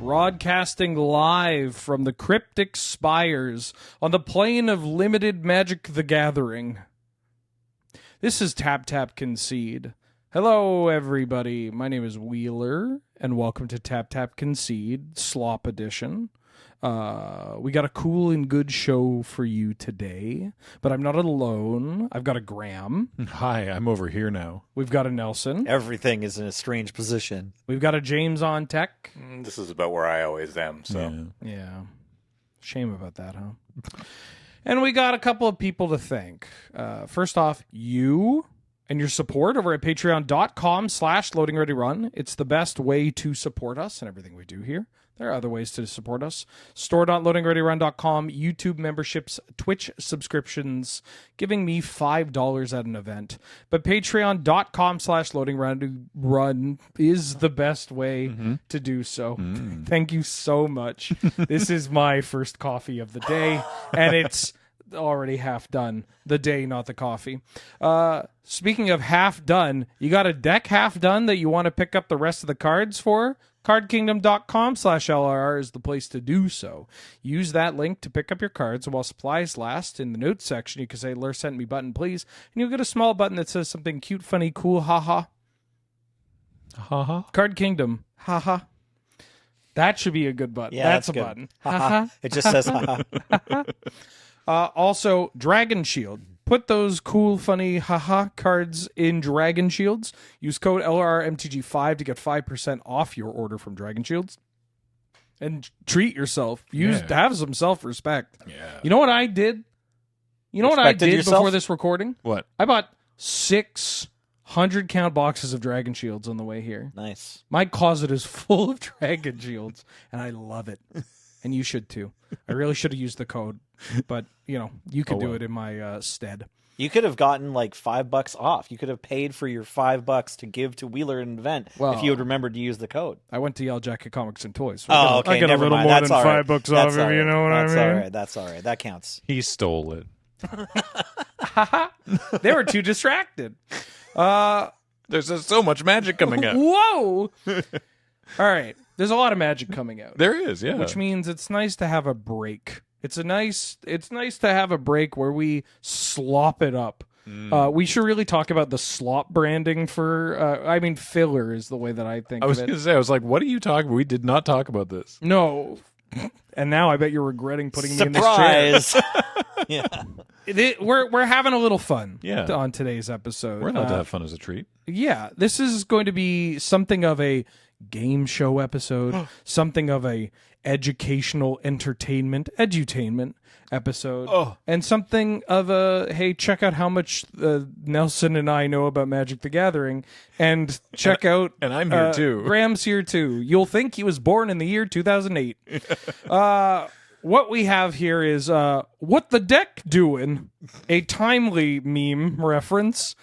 broadcasting live from the cryptic spires on the plane of limited Magic the Gathering. This is TapTapConcede. Hello, everybody. My name is Wheeler, and welcome to TapTapConcede, Slop Edition. We got a cool and good show for you today, but I'm not alone. I've got a Graham. Hi, I'm over here now. We've got a Nelson. Everything is in a strange position. We've got a James on tech. This is about where I always am, so. Yeah. Shame about that, huh? And we got a couple of people to thank. First off, you and your support over at patreon.com/loadingreadyrun. It's the best way to support us and everything we do here. There are other ways to support us. Store.loadingreadyrun.com, YouTube memberships, Twitch subscriptions, giving me $5 at an event. But patreon.com/loadingreadyrun is the best way to do so. Thank you so much. This is my first coffee of the day, and it's already half done. The day, not the coffee. Speaking of half done, you got a deck half done that you want to pick up the rest of the cards for? CardKingdom.com/LRR is the place to do so. Use that link to pick up your cards, and while supplies last, in the notes section, you can say, "Lur sent me button, please," and you'll get a small button that says something cute, funny, cool, haha. Haha. Card Kingdom, haha. That should be a good button. Yeah, that's a good. button. Haha. It just says haha. Also, Dragon Shield. Put those cool, funny, haha cards in Dragon Shields. Use code LRRMTG5 to get 5% off your order from Dragon Shields. And treat yourself. Have some self-respect. Yeah. You know what I did? You know what I did yourself? before this recording? What? I bought 600 count boxes of Dragon Shields on the way here. Nice. My closet is full of Dragon Shields, and I love it. And you should too. I really should have used the code, but you could do it in my stead. You could have gotten like $5 off. You could have paid for your $5 to give to Wheeler in an event if you had remembered to use the code. I went to Yellow Jacket Comics and Toys. So Okay, I get a never little mind. more That's than all right. $5 That's off, all if you right. know what I That's mean. all right. That's all right. That counts. He stole it. They were too distracted. There's just so much magic coming out. Whoa! All right. There's a lot of magic coming out. There is, yeah. Which means it's nice to have a break. It's nice to have a break where we slop it up. We should really talk about the slop branding for, filler is the way that I think I was of it. going to say, I was like, what are you talking about? We did not talk about this. No. And now I bet you're regretting putting me in this chair. Surprise! Yeah. We're having a little fun Yeah. on today's episode. We're allowed to have fun as a treat. Yeah, this is going to be something of a game show episode, something of a educational edutainment episode, and something of a, hey, check out how much Nelson and I know about Magic the Gathering, and check out... And I'm here too. Graham's here too. You'll think he was born in the year 2008. What we have here is What the Deck Doing, a timely meme reference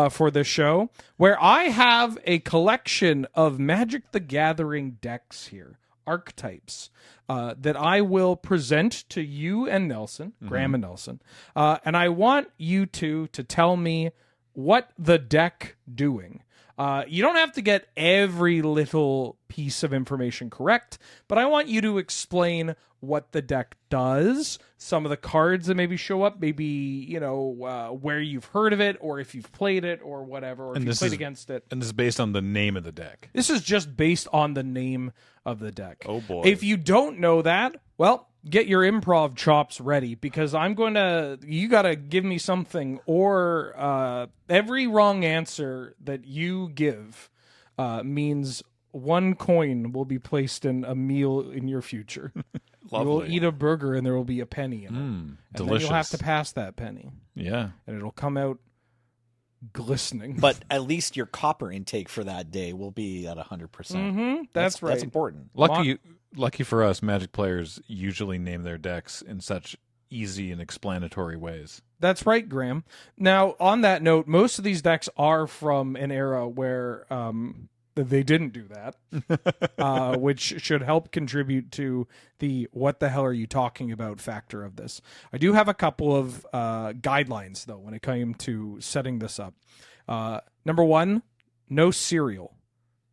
for this show, where I have a collection of Magic the Gathering decks here, archetypes, that I will present to you and Nelson, Graham and Nelson, and I want you two to tell me what the deck doing. You don't have to get every little piece of information correct, but I want you to explain what the deck does, some of the cards that maybe show up, maybe, where you've heard of it, or if you've played it, or whatever, or if you've played against it. And this is based on the name of the deck. This is just based on the name of the deck. Oh, boy. If you don't know that, well, get your improv chops ready, because you got to give me something, or every wrong answer that you give means one coin will be placed in a meal in your future. You will eat a burger and there will be a penny in it. And delicious. then you'll have to pass that penny. Yeah. And it'll come out glistening. But at least your copper intake for that day will be at 100%. That's right. That's important. Lucky for us, Magic players usually name their decks in such easy and explanatory ways. That's right, Graham. Now, on that note, most of these decks are from an era where they didn't do that, which should help contribute to the what the hell are you talking about factor of this. I do have a couple of guidelines, though, when it came to setting this up. Number one, no cereal.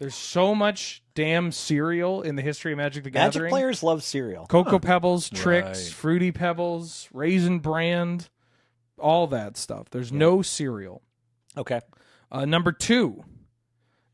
There's so much damn cereal in the history of Magic the Magic Gathering. players love cereal. Cocoa Pebbles, Trix, Right. Fruity Pebbles, Raisin Bran, all that stuff. There's no cereal. Okay. Number 2,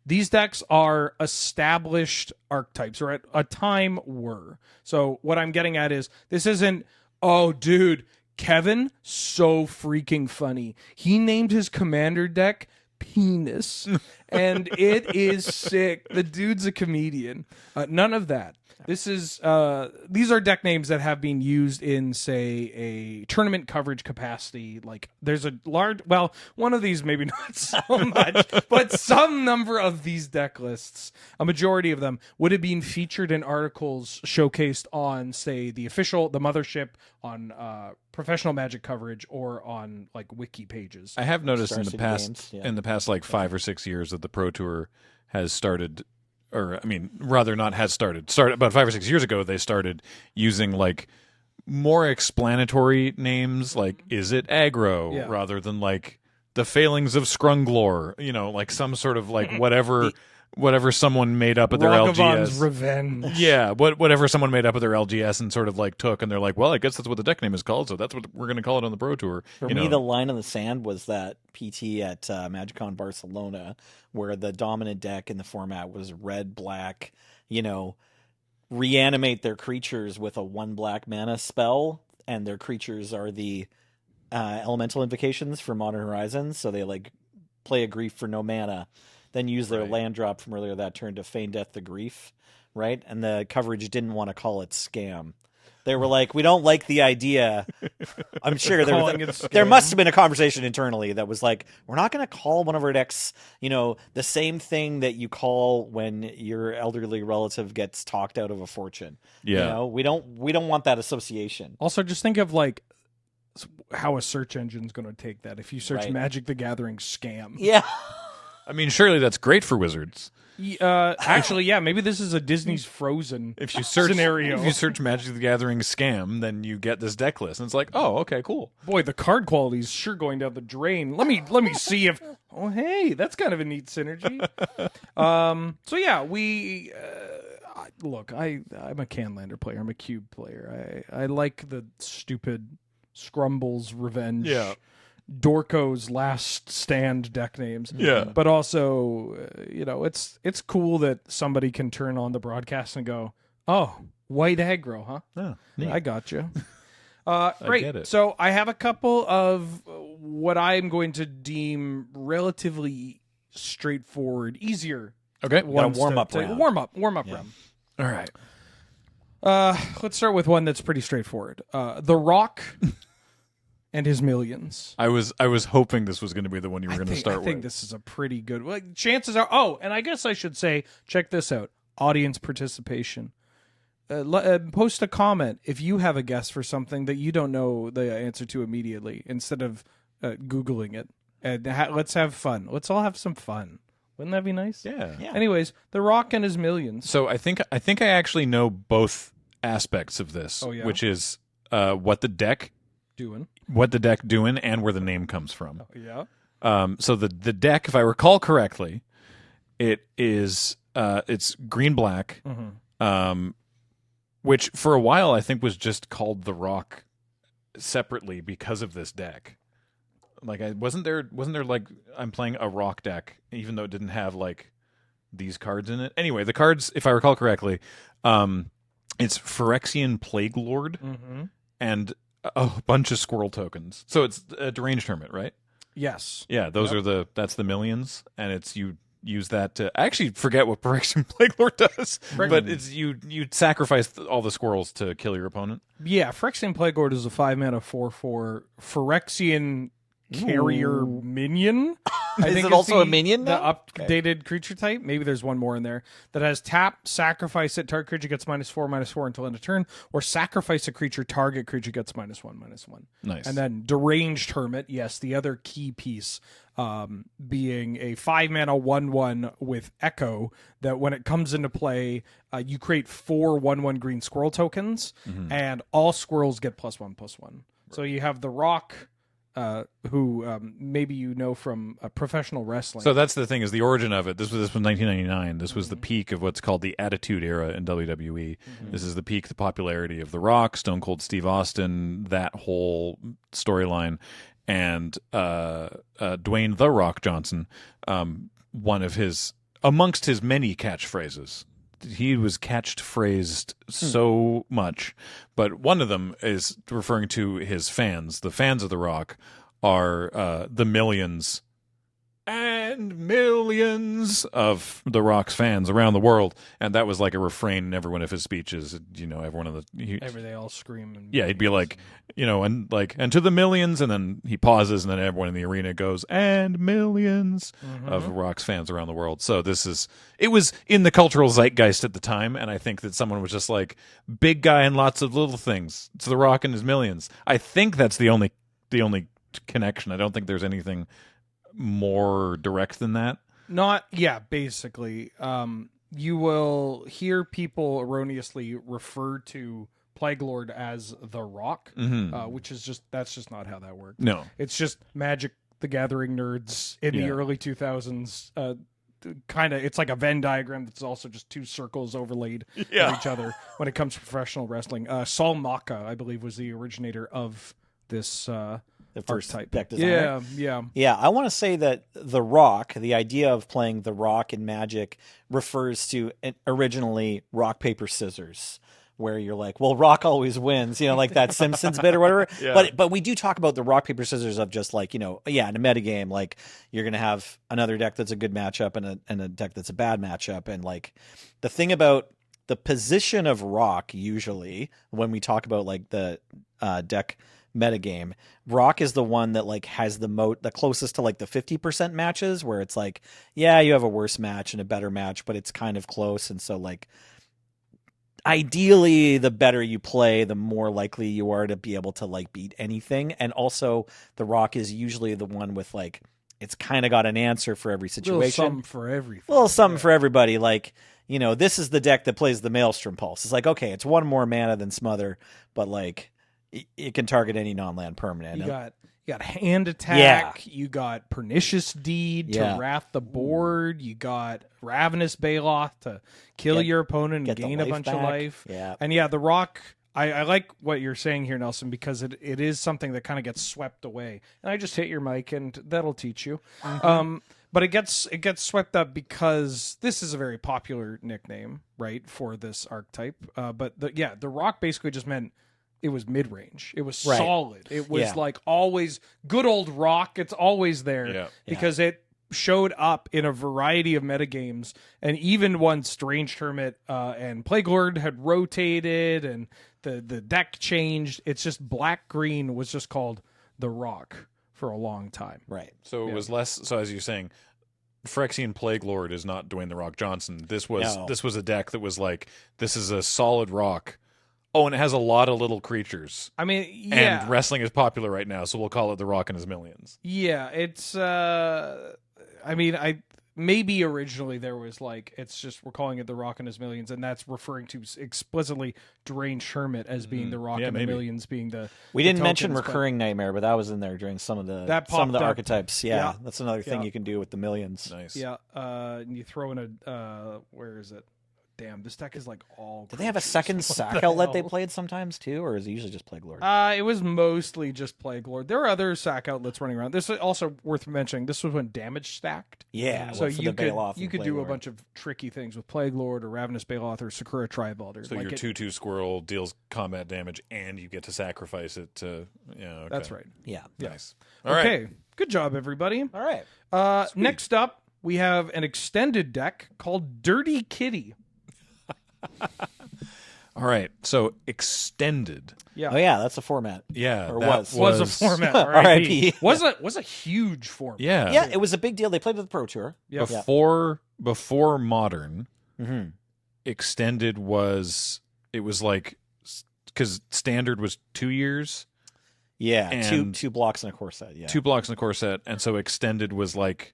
these decks are established archetypes, or at a time were. So what I'm getting at is this isn't, oh, dude, Kevin, so freaking funny. He named his commander deck Penis, and it is sick. The dude's a comedian. None of that. This is these are deck names that have been used in, say, a tournament coverage capacity. Like there's a large, well, one of these maybe not so much, but some number of these deck lists, a majority of them, would have been featured in articles showcased on, say, the mothership, on professional Magic coverage, or on like wiki pages. I have noticed Star in the City past, Games, yeah. in the past like 5 or 6 years that the Pro Tour has started, or I mean, rather not has started about 5 or 6 years ago. They started using like more explanatory names, like is it aggro, Yeah. rather than like the failings of Scrunglor. You know, like some sort of like whatever someone made up at their Ragavon's LGS. Revenge. Yeah, whatever someone made up at their LGS and sort of like took, and they're like, well, I guess that's what the deck name is called, so that's what we're going to call it on the Pro Tour. For me, the line in the sand was that PT at MagicCon Barcelona, where the dominant deck in the format was red, black, reanimate their creatures with a 1 black mana spell, and their creatures are the elemental invocations for Modern Horizons, so they like play a grief for no mana, then use their land drop from earlier that turn to feign death to grief, right? And the coverage didn't want to call it scam. They were like, we don't like the idea. I'm sure there must have been a conversation internally that was like, we're not going to call one of our decks, the same thing that you call when your elderly relative gets talked out of a fortune. Yeah. We don't want that association. Also, just think of like how a search engine's going to take that. If you search Right. Magic the Gathering scam. Yeah. I mean, surely that's great for Wizards. Actually, yeah, maybe this is a Disney's Frozen If you search scenario. if you search Magic the Gathering scam, then you get this deck list, and it's like, oh, okay, cool. Boy, the card quality's sure going down the drain. Let me see if. Oh, hey, that's kind of a neat synergy. So yeah, we look. I'm a Canlander player. I'm a Cube player. I like the stupid Scrumble's Revenge. Yeah. Dorko's Last Stand deck names. Yeah. But also, it's cool that somebody can turn on the broadcast and go, oh, white aggro, huh? Oh, neat. I got you. Great. get it. So I have a couple of what I'm going to deem relatively straightforward, easier. Okay. ones warm to- up to- round. Warm up round. All right. Let's start with one that's pretty straightforward. The Rock and his millions. I was hoping this was going to be the one you were going to start I think with. this is a pretty good. Like, chances are. Oh, and I guess I should say, check this out: audience participation. Post a comment if you have a guess for something that you don't know the answer to immediately, instead of Googling it. And let's have fun. Let's all have some fun. Wouldn't that be nice? Yeah. Anyways, The Rock and his millions. So I think I actually know both aspects of this, Oh, yeah? which is what the deck Doing. doing and where the name comes from. Yeah. So the deck, if I recall correctly, it's green black, which for a while I think was just called the Rock separately because of this deck. Like, wasn't there like I'm playing a Rock deck, even though it didn't have like these cards in it. Anyway, the cards, if I recall correctly, it's Phyrexian Plague Lord and a bunch of squirrel tokens. So it's a deranged hermit, right? Yes. Yeah, those are that's the millions, and it's you use that to. I actually forget what Phyrexian Plague Lord does, but it's you sacrifice all the squirrels to kill your opponent. Yeah, Phyrexian Plague Lord is a 5-mana 4/4 Phyrexian carrier minion. I Is think it it's also a minion The now? updated creature type. Maybe there's one more in there that has tap, sacrifice it, target creature gets -4/-4 until end of turn, or sacrifice a creature, target creature gets -1/-1. Nice. And then deranged hermit. Yes, the other key piece being a 5-mana 1/1 with echo that when it comes into play, you create 4 1/1 green squirrel tokens, and all squirrels get +1/+1. So you have the Rock. who maybe you know from professional wrestling. So that's the thing, is the origin of it. This was 1999. This was the peak of what's called the Attitude Era in WWE. This is the peak, the popularity of The Rock, Stone Cold Steve Austin, that whole storyline, and Dwayne The Rock Johnson, one of his, amongst his many catchphrases. He was catchphrased so much, but one of them is referring to his fans. The fans of The Rock are the millions and millions of The Rock's fans around the world, and that was like a refrain in every one of his speeches. You know, everyone of the they all scream. And he'd be like, and to the millions, and then he pauses, and then everyone in the arena goes, and millions of Rock's fans around the world. So it was in the cultural zeitgeist at the time, and I think that someone was just like, big guy and lots of little things. It's The Rock and his millions. I think that's the only connection. I don't think there's anything more direct than that. Basically. You will hear people erroneously refer to Plague Lord as The Rock, which is that's just not how that works. No. It's just Magic the Gathering nerds in the early 2000s. It's like a Venn diagram that's also just two circles overlaid with each other when it comes to professional wrestling. Saul Maka, I believe, was the originator of this the first archetype. deck designer. Yeah. I want to say that The Rock, the idea of playing The Rock in Magic, refers to originally rock, paper, scissors, where you're like, well, Rock always wins, like that Simpsons bit or whatever. But we do talk about the rock, paper, scissors of just like, in a metagame, like you're going to have another deck that's a good matchup and a deck that's a bad matchup. And like the thing about the position of Rock, usually when we talk about like the deck metagame, Rock is the one that like has the closest to like the 50% matches, where it's like, you have a worse match and a better match, but it's kind of close. And so like ideally the better you play, the more likely you are to be able to like beat anything. And also the Rock is usually the one with like, it's kind of got an answer for every situation. Little something for everything. Little something for everybody. Like, this is the deck that plays the Maelstrom Pulse. It's like, okay, it's one more mana than Smother, but like it can target any non-land permanent. You got Hand Attack. You got Pernicious Deed to wrath the board. You got Ravenous Baloth to kill your opponent and gain a bunch of life. Yeah. And The Rock, I like what you're saying here, Nelson, because it is something that kind of gets swept away. And I just hit your mic, and that'll teach you. But it gets swept up because this is a very popular nickname, right, for this archetype. But The Rock basically just meant it was mid-range. It was solid. It was like always good old Rock. It's always there because it showed up in a variety of metagames. And even once Strange Hermit and Plague Lord had rotated and the deck changed, it's just black-green was just called The Rock for a long time. Right. So it was less. So as you're saying, Phyrexian Plague Lord is not Dwayne The Rock Johnson. This was a deck that was like, this is a solid Rock. Oh, and it has a lot of little creatures. I mean, yeah. And wrestling is popular right now, so we'll call it The Rock and His Millions. Yeah, it's maybe originally there was like, it's just we're calling it The Rock and His Millions, and that's referring to explicitly Deranged Hermit as being The Rock and the Millions being the. We didn't mention Recurring Nightmare, but that was in there during some of the archetypes. Yeah, that's another thing you can do with the Millions. Nice. Yeah, and you throw in a where is it? Damn, this deck is like all. Did they have a second sack outlet they played sometimes too, or is it usually just Plague Lord? It was mostly just Plague Lord. There were other sack outlets running around. This is also worth mentioning. This was when damage stacked. Yeah, so you could do a bunch of tricky things with Plague Lord or Ravenous Baloth or Sakura Tribald. So your 2/2 squirrel deals combat damage, and you get to sacrifice it to. Yeah, okay. That's right. Yeah, nice. Okay, good job, everybody. All right. Next up, we have an extended deck called Dirty Kitty. All right, so extended. Yeah. Oh yeah, that's a format. Yeah, or that was a format. R.I.P. Was a huge format. Yeah, yeah, it was a big deal. They played at the Pro Tour. Yep. Before Modern, extended was like because standard was 2 years. Yeah, and two blocks and a core set. Yeah, 2 blocks and a core set, and so extended was like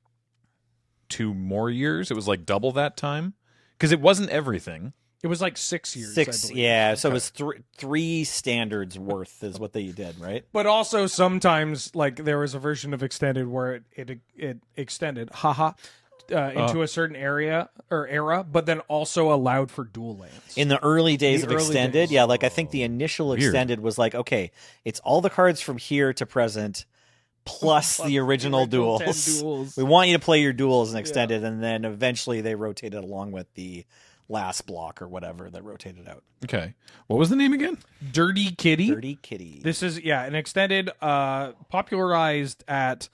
2 more years. It was like double that time. Because it wasn't everything. It was like 6 years. Six, I believe. yeah. So it was three standards worth is what they did, right? But also sometimes, like there was a version of extended where it extended, into a certain area or era, but then also allowed for dual lands. In the early days The of early extended, days. yeah. Like I think the initial Weird. extended was like, okay, it's all the cards from here to present, plus the original 10 duels. duels. We want you to play your duels in extended, and then eventually they rotated along with the last block or whatever that rotated out. Okay. What was the name again? Dirty Kitty. Dirty Kitty. This is an extended, popularized at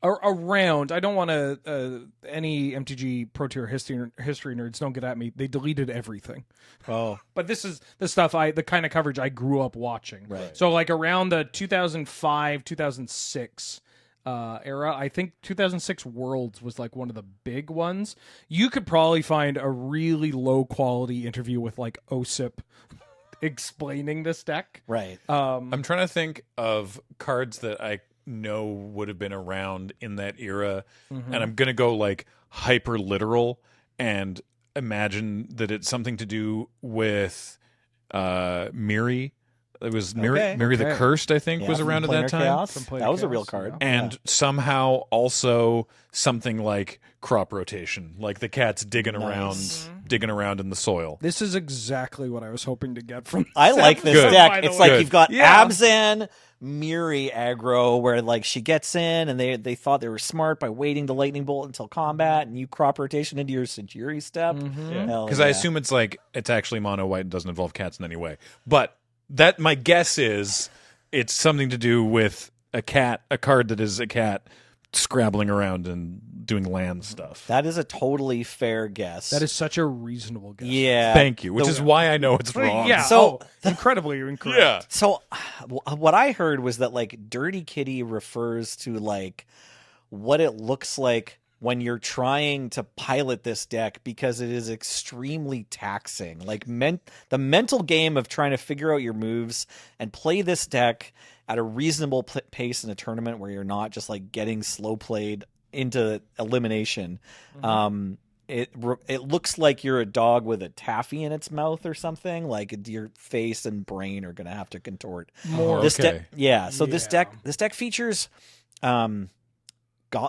around. I don't want to. Any MTG Pro Tier history nerds don't get at me. They deleted everything. Oh, But this is the stuff the kind of coverage I grew up watching. Right. So like around the 2005, 2006 era, I think 2006 Worlds was like one of the big ones. You could probably find a really low quality interview with like OSIP explaining this deck. right. I'm trying to think of cards that I know would have been around in that era, and I'm gonna go like hyper literal and imagine that it's something to do with Miri. It was Miri, Okay. Miri the Okay. Cursed, I think, Yeah, was from around at Planar that time. Chaos. From Planar That was a real Chaos, card. yeah. And somehow also something like crop rotation, like the cat's digging around in the soil. This is exactly what I was hoping to get from. I like this Good. deck. By the It's way. like you've got Yeah. Abzan, Miri aggro, where like she gets in and they thought they were smart by waiting the lightning bolt until combat, and you crop rotation into your Centuri step. Because I assume it's actually mono white and doesn't involve cats in any way. But that my guess is it's something to do with a card that is a cat scrabbling around and doing land stuff. that is a totally fair guess. That is such a reasonable guess. yeah. Thank you, which is why I know it's Well, wrong. yeah. So- Incredibly incorrect. Yeah. So what I heard was that like Dirty Kitty refers to like what it looks like when you're trying to pilot this deck, because it is extremely taxing. Like the mental game of trying to figure out your moves and play this deck at a reasonable pace in a tournament where you're not just like getting slow played into elimination. It looks like you're a dog with a taffy in its mouth or something. Like your face and brain are going to have to contort. More. This Okay. deck, yeah. So this Yeah. deck features,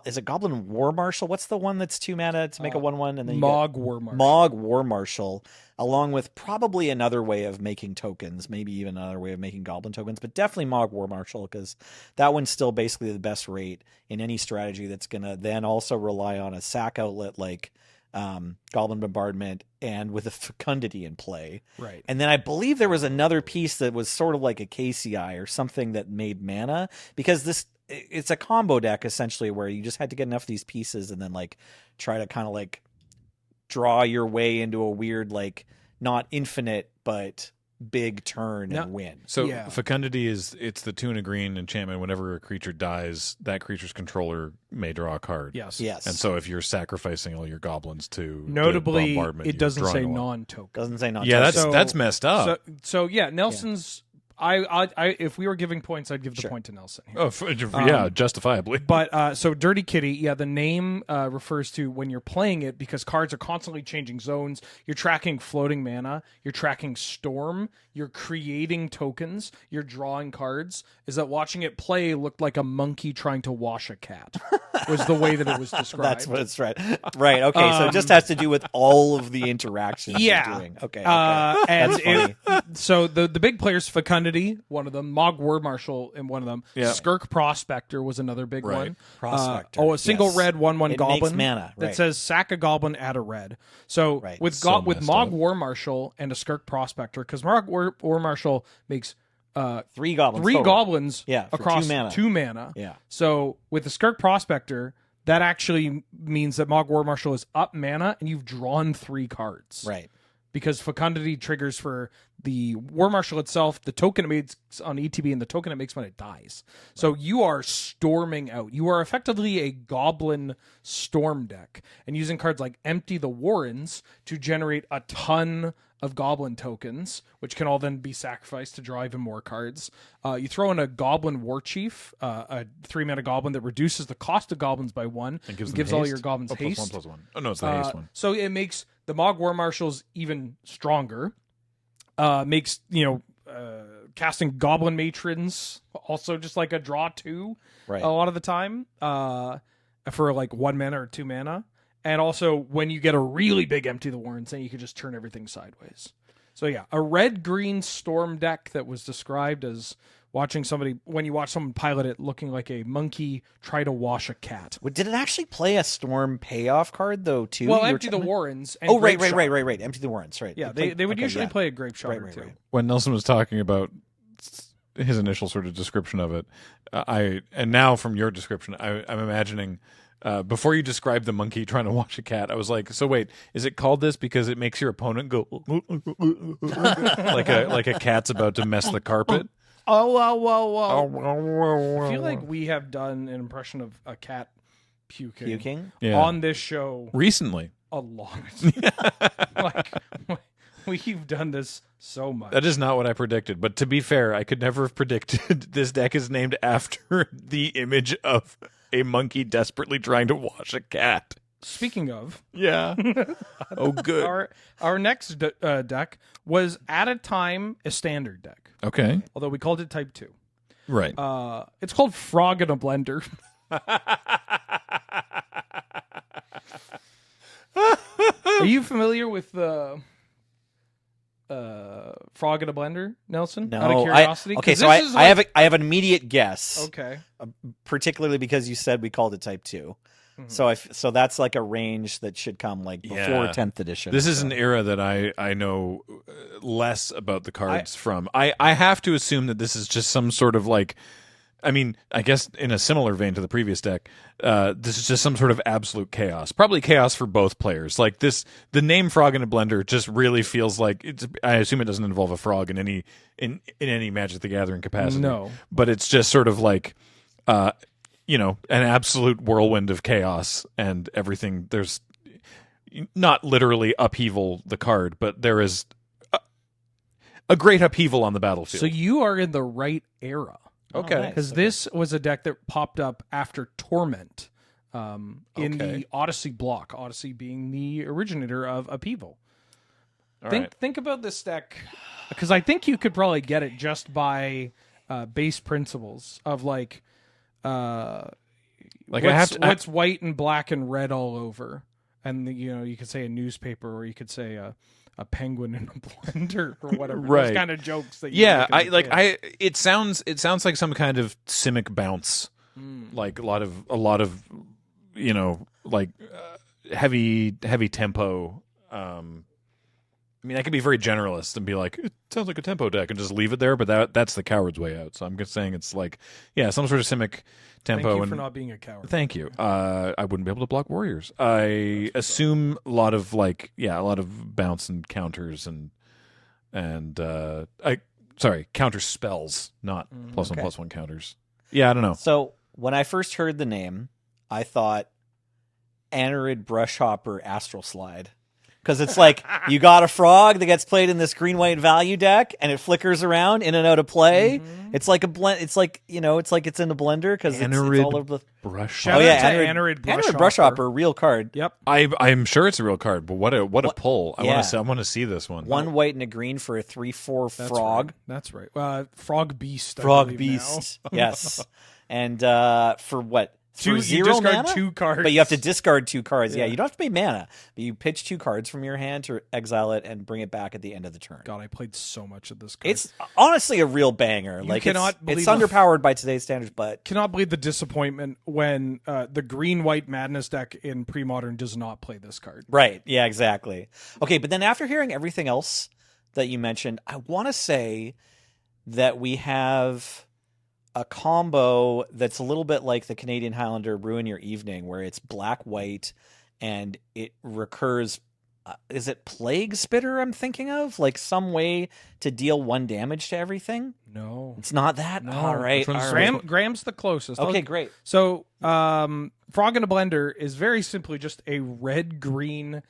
is it Goblin War Marshal? What's the one that's 2 mana to make a 1/1 and then you get Mog War Marshal. Mog War Marshal, along with probably another way of making tokens, maybe even another way of making Goblin tokens, but definitely Mog War Marshal, because that one's still basically the best rate in any strategy that's going to then also rely on a sack outlet like Goblin Bombardment and with a Fecundity in play. Right. And then I believe there was another piece that was sort of like a KCI or something that made mana, because it's a combo deck essentially where you just had to get enough of these pieces and then like try to kind of like draw your way into a weird, like not infinite, but big turn No. and win. So Yeah. Fecundity it's the 2 and a green enchantment. Whenever a creature dies, that creature's controller may draw a card. Yes. Yes. And so if you're sacrificing all your goblins to the Notably, bombardment, it you're doesn't drawing say a lot. non-token. Doesn't say not. Yeah, touch. that's messed up. So yeah, Nelson's. I if we were giving points, I'd give the Sure. point to Nelson here. Yeah, justifiably. But so Dirty Kitty, yeah, the name refers to when you're playing it, because cards are constantly changing zones. You're tracking floating mana, you're tracking storm, you're creating tokens, you're drawing cards. Is that watching it play looked like a monkey trying to wash a cat? Was the way that it was described. That's what it's right. Right. Okay. So it just has to do with all of the interactions Yeah. you're doing. Okay. And That's funny. so the big players, Fecundity, one of them, Mog War Marshal, in one of them, Yeah. Skirk Prospector was another big Right. one. Prospector, A single yes. red 1/1 It goblin makes mana, that right. says sack a goblin, add a red. So Right. with So with messed Mog up. War Marshal and a Skirk Prospector, because Mog War Marshal makes 3 goblins. three total. goblins Yeah, for across 2 mana. 2 mana. Yeah. So with the Skirk Prospector, that actually means that Mog War Marshal is up mana and you've drawn 3 cards. Right. Because Fecundity triggers for the War Marshal itself, the token it makes on ETB, and the token it makes when it dies. So you are storming out. You are effectively a goblin storm deck, and using cards like Empty the Warrens to generate a ton of goblin tokens, which can all then be sacrificed to draw even more cards. You throw in a goblin war chief, a 3-mana goblin that reduces the cost of goblins by 1 And gives them all haste? your goblins haste. +1/+1. Oh no, it's the haste one. So it makes the Mog War Marshals even stronger. Makes, casting Goblin Matrons also just like a draw 2 Right. a lot of the time for like 1 mana or 2 mana. And also when you get a really big Empty the Warrens, then you can just turn everything sideways. So yeah, a red-green storm deck that was described as when you watch someone pilot it, looking like a monkey try to wash a cat. Did it actually play a storm payoff card though too? Well, You were Empty the talking- Warrens. And Oh, right. Grape Shot. Empty the Warrens, right. Yeah, It played- they would okay, usually yeah. play a Grape Shot or Right. two. When Nelson was talking about his initial sort of description of it, and now from your description, I'm imagining before you described the monkey trying to wash a cat, I was like, so wait, is it called this because it makes your opponent go like a cat's about to mess the carpet? Oh. I feel like we have done an impression of a cat puking Yeah. on this show Recently. a lot. Like we've done this so much. That is not what I predicted, but to be fair, I could never have predicted this deck is named after the image of a monkey desperately trying to wash a cat. Speaking of, Yeah. Oh, good. our next deck was at a time a standard deck, Okay. although we called it Type 2. Right. It's called Frog in a Blender. Are you familiar with the Frog in a Blender, Nelson? No, Out of curiosity. okay, 'Cause so this is I like- have an immediate guess, Okay. particularly because you said we called it Type 2. Mm-hmm. So that's like a range that should come like before Yeah. 10th edition. This is an era that I know less about the cards from. I have to assume that this is just some sort of like, I mean, I guess in a similar vein to the previous deck, this is just some sort of absolute chaos. Probably chaos for both players. Like this, the name Frog in a Blender just really feels like it's. I assume it doesn't involve a frog in any Magic the Gathering capacity. No. But it's just sort of like, an absolute whirlwind of chaos and everything. There's not literally upheaval the card, but there is a great upheaval on the battlefield. So you are in the right era. Okay. nice. Because this was a deck that popped up after Torment in Okay. the Odyssey block. Odyssey being the originator of Upheaval. All think right. think about this deck, because I think you could probably get it just by base principles of like what's white and black and red all over, and you could say a newspaper, or you could say a penguin in a blender or whatever. Right. Those kind of jokes that you Yeah, make as a kid. it sounds like some kind of Simic bounce. Like a lot of heavy tempo. I mean, I could be very generalist and be like, it sounds like a tempo deck, and just leave it there, but that's the coward's way out. So I'm just saying it's like, yeah, some sort of Simic tempo. Thank you and for not being a coward. Thank you. I wouldn't be able to block warriors. I assume a lot of bounce and counters counter spells, not +1/+1 counters. Yeah, I don't know. So when I first heard the name, I thought Anorid Brushhopper Astral Slide. Because it's like you got a frog that gets played in this green-white value deck, and it flickers around in and out of play. It's like a blend. It's like it's in a blender because it's all over the Brush. Shout out to Anorid Brushhopper, real card. Yep. I'm sure it's a real card, but what a pull! I yeah. want to see this one. One white and a green for a 3/4 frog. That's right. Frog Beast. I Frog believe Beast. Yes. And for what? You For 0 discard mana? 2 cards. But you have to discard 2 cards. Yeah, Yeah. you don't have to pay mana. But you pitch 2 cards from your hand to exile it and bring it back at the end of the turn. God, I played so much of this card. It's honestly a real banger. cannot it's believe- underpowered by today's standards, but Cannot believe the disappointment when the green-white Madness deck in pre-modern does not play this card. right. Yeah, exactly. Okay, but then after hearing everything else that you mentioned, I want to say that we have a combo that's a little bit like the Canadian Highlander Ruin Your Evening, where it's black-white and it recurs. Is it Plague Spitter I'm thinking of? Like some way to deal 1 damage to everything? No. It's not that? No. All right. Which one's all right. Graham's the closest. Okay, great. So, Frog in a Blender is very simply just a red-green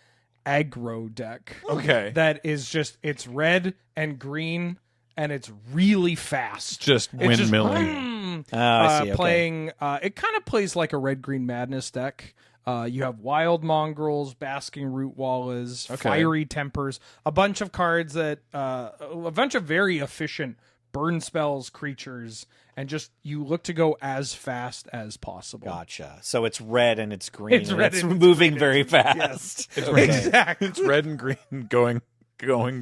aggro deck. Okay. That is just, it's red and green, and it's really fast. Just It's just, windmilling. I see. Okay. playing, it kind of plays like a red-green madness deck. You have Wild Mongrels, Basking Root Wallas, Fiery Tempers, a bunch of cards that, a bunch of very efficient burn spells, creatures, and just you look to go as fast as possible. Gotcha. So it's red and it's green. It's and red it's and it's moving green. very fast. Yes. Okay. Exactly. It's red and green going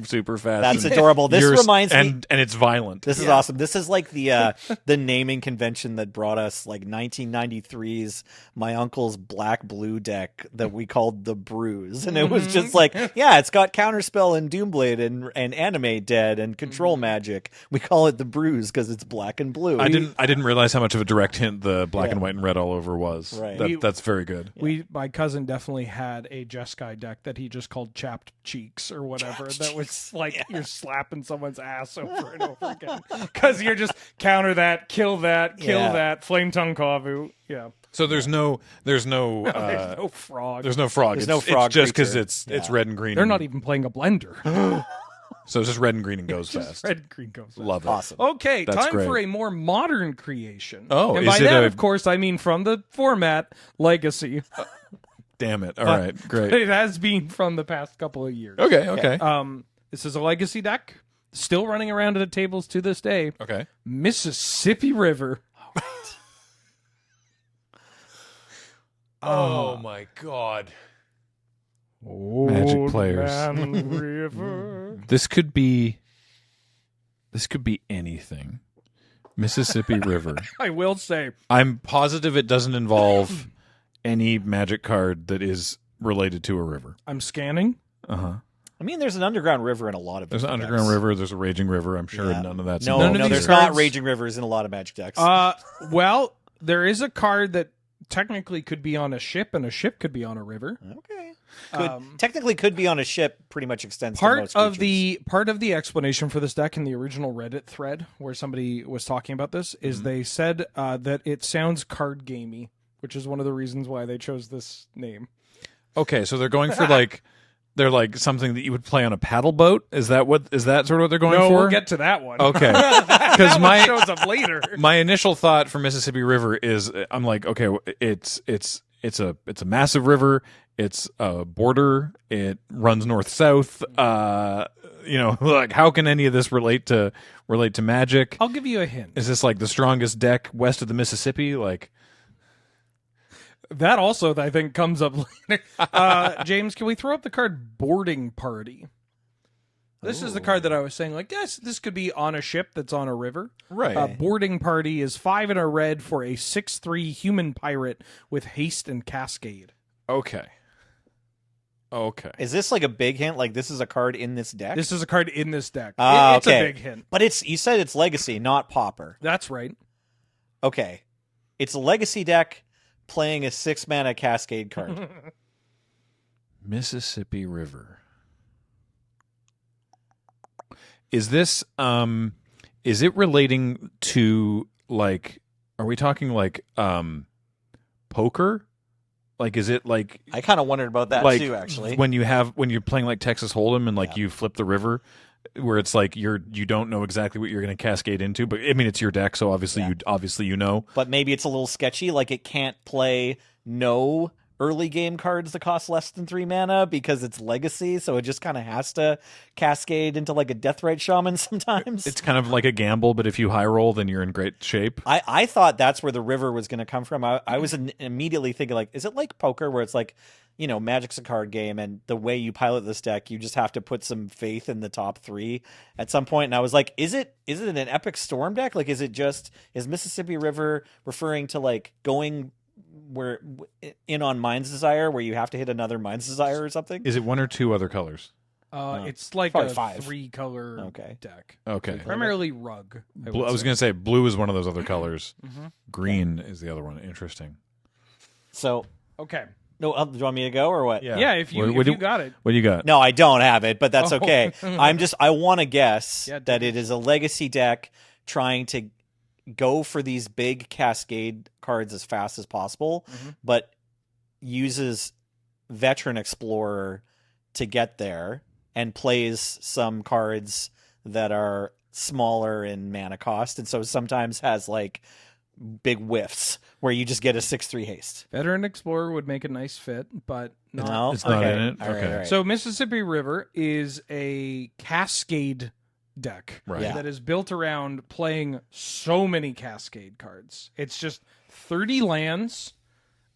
super fast. That's and adorable. This reminds me. and it's violent. This is awesome. This is like the naming convention that brought us like 1993's my uncle's black blue deck that we called the Bruise, and it was just like, yeah, it's got Counterspell and Doomblade and Animate Dead and Control Magic. We call it the Bruise because it's black and blue. I didn't realize how much of a direct hint the black and white and red all over was. Right. That's very good. My cousin definitely had a Jeskai deck that he just called Chapped Cheeks or whatever. That was like you're slapping someone's ass over and over again because you're just counter that, kill that, Flame Tongue Kavu. Yeah. So there's no There's no frog. There's no frog. There's no frog It's just because creature. it's red and green. They're not even playing a blender. So it's just red and green and goes Just fast. red and green goes fast. Love it. Awesome. Okay, That's time great. for a more modern creation. Oh, and is by it that, a- of course, I mean from the format Legacy. Damn it. All right. Great. It has been from the past couple of years. Okay. This is a Legacy deck, still running around at the tables to this day. Okay. Mississippi River. Oh my god. Old players. Man River. This could be anything. Mississippi River. I will say, I'm positive it doesn't involve any Magic card that is related to a river. I'm scanning. Uh-huh. I mean, there's an underground river in a lot of There's an different underground decks. river, there's a raging river. I'm sure Yeah. none of that's No, involved. None of these there's cards- not raging rivers in a lot of Magic decks. Well, there is a card that technically could be on a ship, and a ship could be on a river. Okay. Technically could be on a ship, pretty much extends to Part most of creatures. the explanation for this deck in the original Reddit thread where somebody was talking about this is they said that it sounds card gamey, which is one of the reasons why they chose this name. Okay, so they're going for they're like something that you would play on a paddle boat. Is that sort of what they're going No, for? we'll get to that one. Okay. That Because one my shows up later. my initial thought for Mississippi River is I'm like, okay, it's a massive river. It's a border. It runs north south. Like how can any of this relate to Magic? I'll give you a hint. Is this like the strongest deck west of the Mississippi? Like That also, I think, comes up later. James, can we throw up the card Boarding Party? This is the card that I was saying, like, yes, this could be on a ship that's on a river. right. Boarding Party is 5 and a red for a 6/3 human pirate with haste and cascade. Okay. Is this like a big hint? Like this is a card in this deck? This is a card in this deck. It's okay. a big hint. But you said it's Legacy, not Pauper. That's right. Okay. It's a Legacy deck playing a 6-mana Cascade card. Mississippi River. Is this is it relating to like are we talking like poker? Like is it like I kind of wondered about that like too, actually. when you're playing like Texas Hold'em and like you flip the river where it's like you don't know exactly what you're going to cascade into, but I mean it's your deck, so obviously you know. But maybe it's a little sketchy, like it can't play no early game cards that cost less than 3 mana because it's Legacy, so it just kind of has to cascade into like a Deathrite Shaman sometimes. It's kind of like a gamble, but if you high roll, then you're in great shape. I thought that's where the river was going to come from. I was immediately thinking, like, is it like poker where it's like, Magic's a card game, and the way you pilot this deck, you just have to put some faith in the top 3 at some point. And I was like, is it an Epic Storm deck? Like, is Mississippi River referring to like going where in on Mind's Desire, where you have to hit another Mind's Desire or something? Is it one or two other colors? It's like probably a 5. 3-color deck. Okay. Primarily rug. I was going to say blue is one of those other colors. Mm-hmm. Green is the other one. Interesting. So, Okay. no, do you want me to go or what? Yeah, if you got it. What do you got? No, I don't have it, but that's Oh. okay. I want to guess Yeah, that it is a Legacy deck trying to go for these big Cascade cards as fast as possible, but uses Veteran Explorer to get there and plays some cards that are smaller in mana cost, and so sometimes has like big whiffs where you just get a 6/3 haste. Veteran Explorer would make a nice fit, but not. No, It's not in it? All right, Okay. all right. So Mississippi River is a Cascade deck Right. Yeah. that is built around playing so many Cascade cards. It's just 30 lands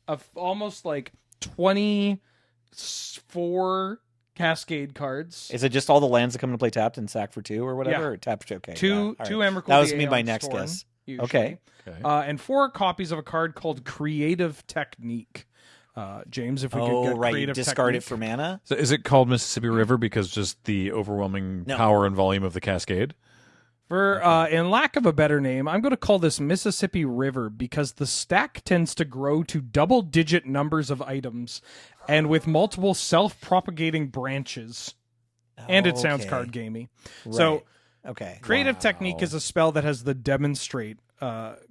of almost like 24 Cascade cards. Is it just all the lands that come into play tapped and sack for 2 or whatever? Yeah. Or tapped? Okay. Two yeah, all two right. Emrakul That was the me my Aeon next Storm, guess. usually. Okay. Okay. And 4 copies of a card called Creative Technique. James, if we could Oh, get right. You Creative discard it Technique. for mana? So is it called Mississippi River because just the overwhelming No. power and volume of the Cascade? For in lack of a better name, I'm going to call this Mississippi River because the stack tends to grow to double-digit numbers of items, and with multiple self-propagating branches. And it sounds Okay. card gamey. Right. So Okay. Creative Technique is a spell that has the demonstrate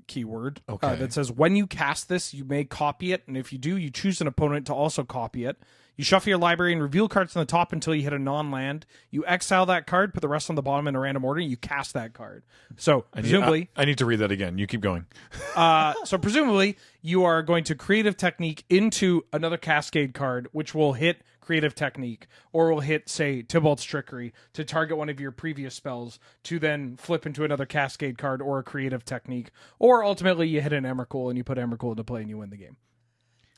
keyword Okay. that says when you cast this, you may copy it, and if you do, you choose an opponent to also copy it. You shuffle your library and reveal cards on the top until you hit a non-land. You exile that card, put the rest on the bottom in a random order, and you cast that card. So presumably, I need to read that again. You keep going. presumably, you are going to Creative Technique into another Cascade card, which will hit Creative Technique, or will hit, say, Tybalt's Trickery to target one of your previous spells, to then flip into another Cascade card or a Creative Technique, or ultimately you hit an Emrakul and you put Emrakul into play and you win the game.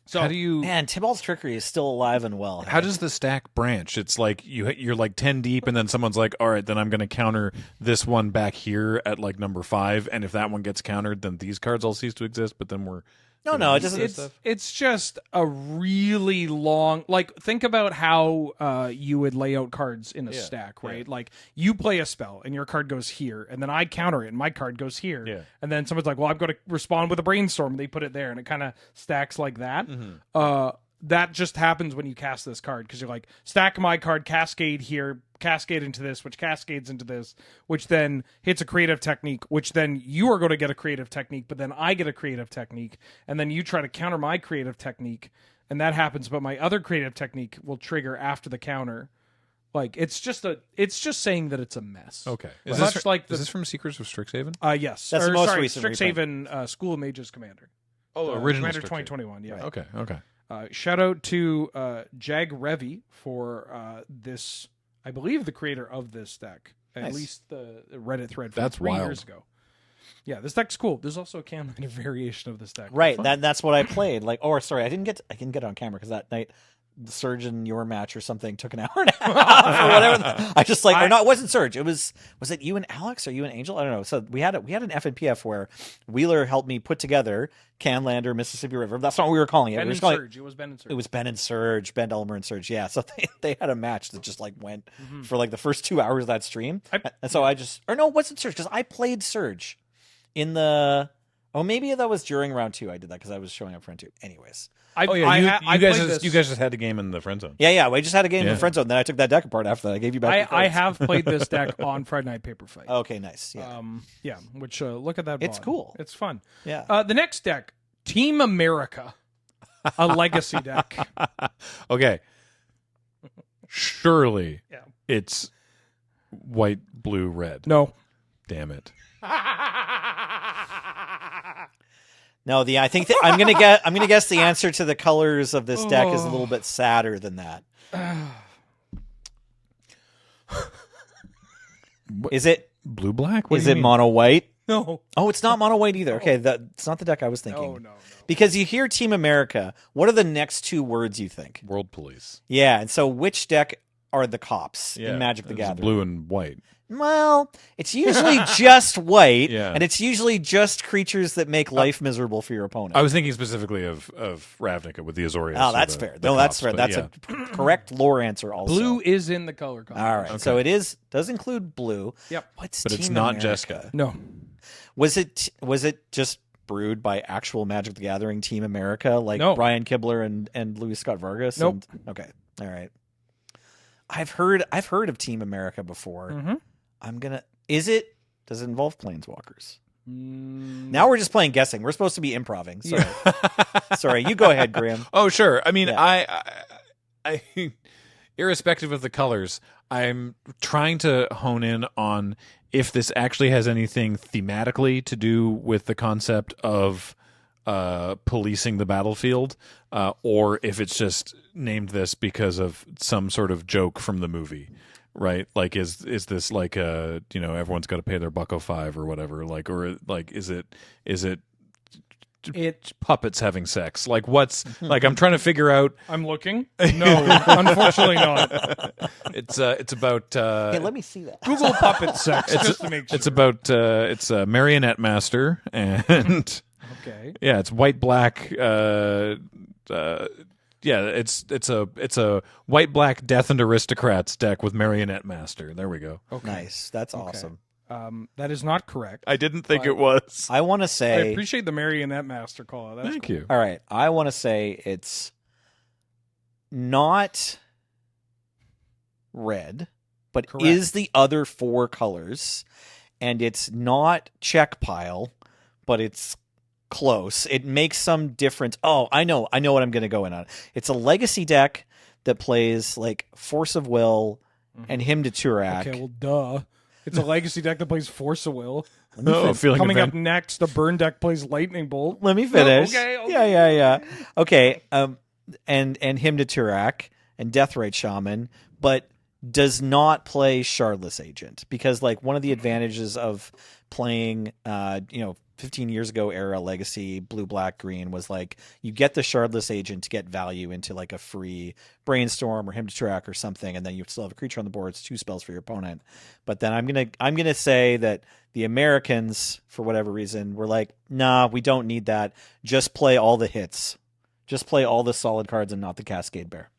So How do you? Man, Tybalt's Trickery is still alive and well. How does the stack branch? It's like you're like 10 deep, and then someone's like, "All right, then I'm going to counter this one back here at like number 5, and if that one gets countered, then these cards all cease to exist." But then we're No, it doesn't. it's just a really long, like, think about how you would lay out cards in a stack, right? Like, you play a spell and your card goes here, and then I counter it and my card goes here. Yeah. And then someone's like, well, I'm going to respond with a brainstorm, and they put it there, and it kind of stacks like that. That just happens when you cast this card, because you're like, stack my card, cascade here, cascade into this, which cascades into this, which then hits a Creative Technique, which then you are going to get a Creative Technique, but then I get a Creative Technique, and then you try to counter my Creative Technique, and that happens, but my other Creative Technique will trigger after the counter. Like, it's just saying that it's a mess. okay. Is this Is this from Secrets of Strixhaven? Yes. That's the most sorry, recent reprint. Strixhaven School of Mages Commander. Oh, original Commander Strixhaven. 2021, yeah. Okay. Shout out to Jag Revi for this, I believe the creator of this deck. At Nice. least the Reddit thread from That's 3 wild. years ago. Yeah, this deck's cool. There's also a Canlander variation of this deck. Right. That's what I played. Like, or sorry, I didn't get it on camera because that night the Surge in your match or something took an hour and a half or whatever. I just like, or no, it wasn't Surge. It was it you and Alex or you and Angel? I don't know. So we had an FNPF where Wheeler helped me put together Canlander, Mississippi River. That's not what we were calling it. Ben We were and just calling Surge. It was Ben and Surge. It was Ben and Surge, Ben Elmer and Surge. Yeah. So they had a match that just like went for like the first 2 hours of that stream. And so it wasn't Surge because I played Surge in the, maybe that was during round 2. I did that because I was showing up for round 2. Anyways. I You guys just had a game in the friend zone. Yeah. We just had a game in Yeah. the friend zone. Then I took that deck apart after that. I gave you back. your I cards. have played this deck on Friday Night Paper Fight. Okay, nice. Yeah. Which look at that. It's VOD. cool. It's fun. Yeah. The next deck, Team America, a legacy deck. Okay. Surely Yeah. it's white, blue, red. No. Damn it. No, I think that I'm gonna guess the answer to the colors of this deck is a little bit sadder than that. Is it Blue, black? What is do you it mean? mono white? No. Oh, it's not mono white either. Okay, it's not the deck I was thinking. No. Because you hear Team America, what are the next 2 words you think? World Police. Yeah, and so which deck are the cops in Magic the It's Gathering? blue and white. Well, it's usually just white, Yeah. and it's usually just creatures that make life miserable for your opponent. I was thinking specifically of Ravnica with the Azorius. Oh, or that's the- fair. the No, that's cops, fair. but That's yeah. a correct lore answer also. Blue is in the color All combination. right. So it does include blue. Yep. What's But Team it's not America? Jessica. No. Was it just brewed by actual Magic the Gathering Team America, like No. Brian Kibler and Louis Scott Vargas? Nope. Okay. All right. I've heard of Team America before. Mm-hmm. Does it involve planeswalkers? Now we're just playing guessing. We're supposed to be improving. Sorry. Sorry, you go ahead, Graham. Oh, sure. I mean, Yeah. I irrespective of the colors, I'm trying to hone in on if this actually has anything thematically to do with the concept of policing the battlefield, or if it's just named this because of some sort of joke from the movie. Right, like is this like everyone's got to pay their $1.05 or whatever, like, or like is it puppets having sex? Like what's like I'm trying to figure out. I'm looking. No, unfortunately not. It's about Hey, let me see that. Google puppet sex just to make sure. it's about it's a marionette master and Okay. yeah, it's white black yeah, it's a white black Death and Aristocrats deck with Marionette Master. There we go. Okay. Nice. That's awesome. That is not correct. I didn't think it was. I want to I say. appreciate the Marionette Master call. That's Thank cool. you. All right. I want to say it's not red, but Correct. is the other 4 colors, and it's not check pile, but it's close. It makes some difference. Oh, I know what I'm going to go in on. It's a legacy deck that plays like Force of Will and Hymn to Turak. Okay, well, duh. It's a legacy deck that plays Force of Will. Feeling Coming up next, the burn deck plays Lightning Bolt. Let me finish. Okay. Yeah. Okay. And Hymn to Turak and Deathrite Shaman, but does not play Shardless Agent, because like one of the advantages of playing 15 years ago era legacy blue, black, green was like you get the Shardless Agent to get value into like a free Brainstorm or Hymn to Turak or something, and then you still have a creature on the board. It's 2 spells for your opponent. But then I'm gonna say that the Americans, for whatever reason, were like, nah, we don't need that. Just play all the hits. Just play all the solid cards and not the Cascade Bear.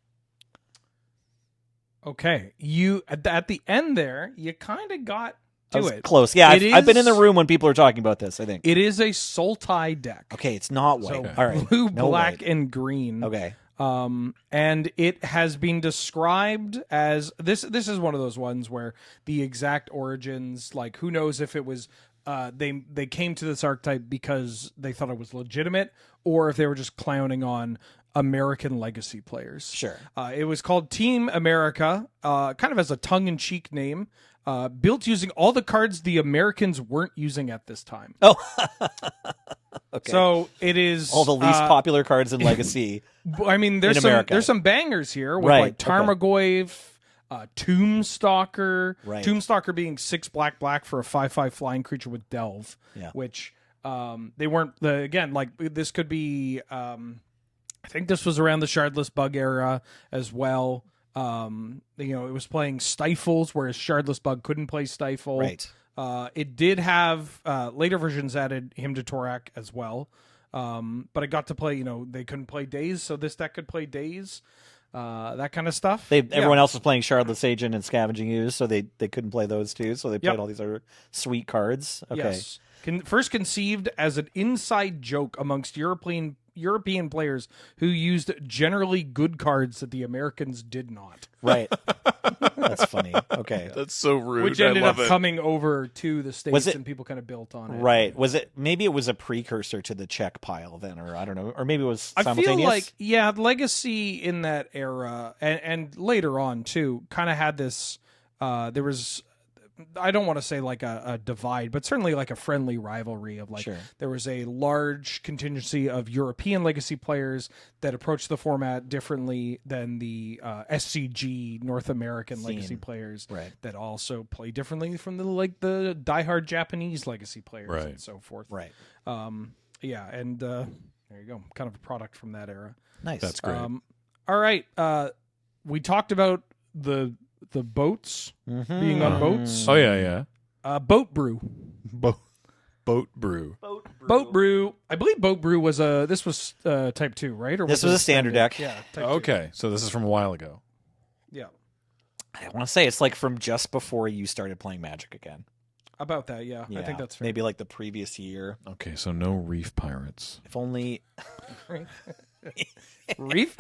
Okay. You at the end there, you kind of got to it. Close. Yeah, It I've been in is- the room when people are talking about this, I think. It is a Sultai deck. Okay, it's not white. So All right. blue, No black, white. and green. Okay. And it has been described as this is one of those ones where the exact origins, like who knows if it was they came to this archetype because they thought it was legitimate, or if they were just clowning on American legacy players. Sure. It was called Team America, kind of as a tongue-in-cheek name, built using all the cards the Americans weren't using at this time. Oh. Okay. So it is all the least popular cards in Legacy. I mean, there's in some America. there's some bangers here with Right, like Tarmogoyf, Tombstalker. Right. Tombstalker being 6 black for a 5/5 flying creature with Delve. Yeah. Which they weren't again, like this could be I think this was around the Shardless Bug era as well. It was playing Stifles, whereas Shardless Bug couldn't play Stifle. Right. It did have later versions added Hymn to Torak as well. But it got to play, they couldn't play Daze, so this deck could play Daze, that kind of stuff. Everyone else was playing Shardless Agent and Scavenging Ooze, so they couldn't play those two, so they played Yep. all these other sweet cards. Okay. Yes. First conceived as an inside joke amongst European players who used generally good cards that the Americans did not. Right. That's funny. Okay. That's so rude. Which ended I up love it. coming over to the States, Was it- and people kind of built on it. Right. Maybe it was a precursor to the check pile then, or I don't know, or maybe it was I simultaneous? feel like, Legacy in that era and later on too kind of had this, there was, I don't want to say like a divide, but certainly like a friendly rivalry of like, Sure. there was a large contingency of European Legacy players that approached the format differently than the SCG North American Legacy Scene. players Right. that also play differently from the diehard Japanese Legacy players Right. and so forth. Right. And there you go, kind of a product from that era. Nice. That's great. All right, we talked about the boats Mhm. being on boats. Oh yeah. Boat brew. Boat brew. Boat brew. I believe boat brew was this was type 2, right? Or This it was a standard deck. Yeah. Type 2. Okay, so this is from a while ago. Yeah. I want to say it's like from just before you started playing Magic again. About that. Yeah. I think that's fair. Maybe like the previous year. Okay, so no reef pirates. If only. Reef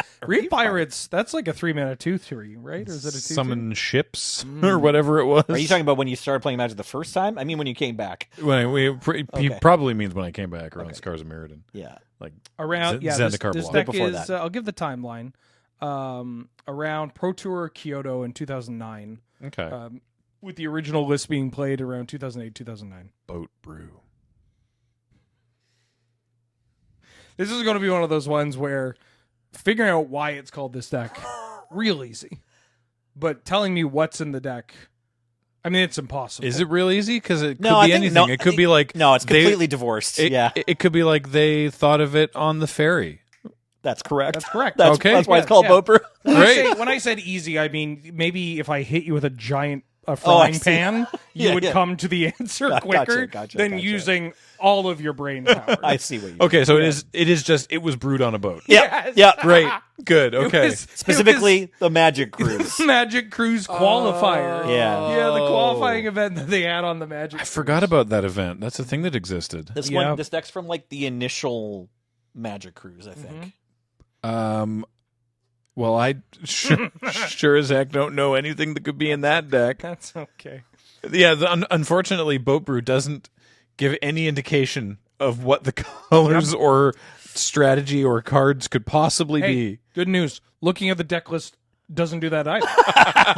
Pirates. That's like a 3-mana 2/3, right? Or is it a 2/2? Summon ships or whatever it was. Are you talking about when you started playing Magic the first time? I mean, when you came back. He probably means when I came back around Scars of Mirrodin. Yeah. like around? Yeah. Zendikar This block. deck Before is. that. I'll give the timeline. around Pro Tour Kyoto in 2009. Okay. With the original list being played around 2008, 2009. Boat brew. This is going to be one of those ones where figuring out why it's called this deck, real easy. But telling me what's in the deck, I mean, it's impossible. Is it real easy? Because it could No, I be think- anything. no, it I could think- be like No, it's they- completely divorced. Yeah, It could be like they thought of it on the ferry. that's correct. That's correct. That's, Okay. that's why it's called Yeah. boat brew. Great. When I said easy, I mean maybe if I hit you with a giant I frying see. pan, you Yeah, would yeah. come to the answer Gotcha, quicker gotcha, than gotcha. using all of your brain power. I see what you. Okay, so it is just it was brewed on a boat. Yeah, Yes. yeah. Great. Good. It Okay. was- Specifically, the Magic it was Cruise. Magic Cruise qualifier. Yeah. the qualifying event that they had on the Magic. I forgot about that event. That's a thing that existed. This Yeah. one, this deck's from like the initial Magic Cruise, I think. Well, I sure as heck don't know anything that could be in that deck. That's okay. Yeah, unfortunately, Boat Brew doesn't give any indication of what the colors or strategy or cards could possibly Hey, be. good news. Looking at the deck list doesn't do that either.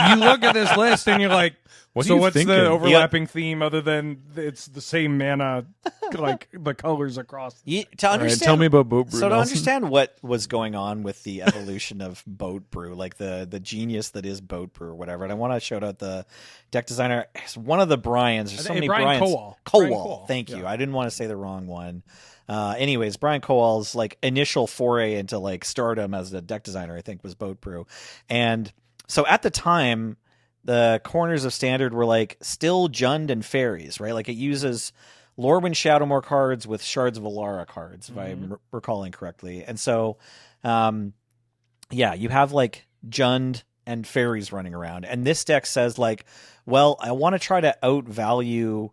You look at this list and you're like, What are so you what's thinking? the overlapping theme other than it's the same mana, like the colors across? To All right, understand, tell me about Boat Brew. So to Nelson. understand what was going on with the evolution of Boat Brew, like the genius that is Boat Brew or whatever, and I want to shout out the deck designer. It's one of the Bryans. There's so many Brian Bryans. Kowal. Kowal. Brian Kowal. Thank you. Yeah. I didn't want to say the wrong one. Anyways, Brian Kowal's like initial foray into like stardom as a deck designer, I think, was Boat Brew. And so at the time, the corners of standard were like still Jund and fairies, right? Like it uses Lorwyn Shadowmoor cards with Shards of Alara cards, if I'm recalling correctly. And so, you have like Jund and fairies running around. And this deck says like, well, I want to try to outvalue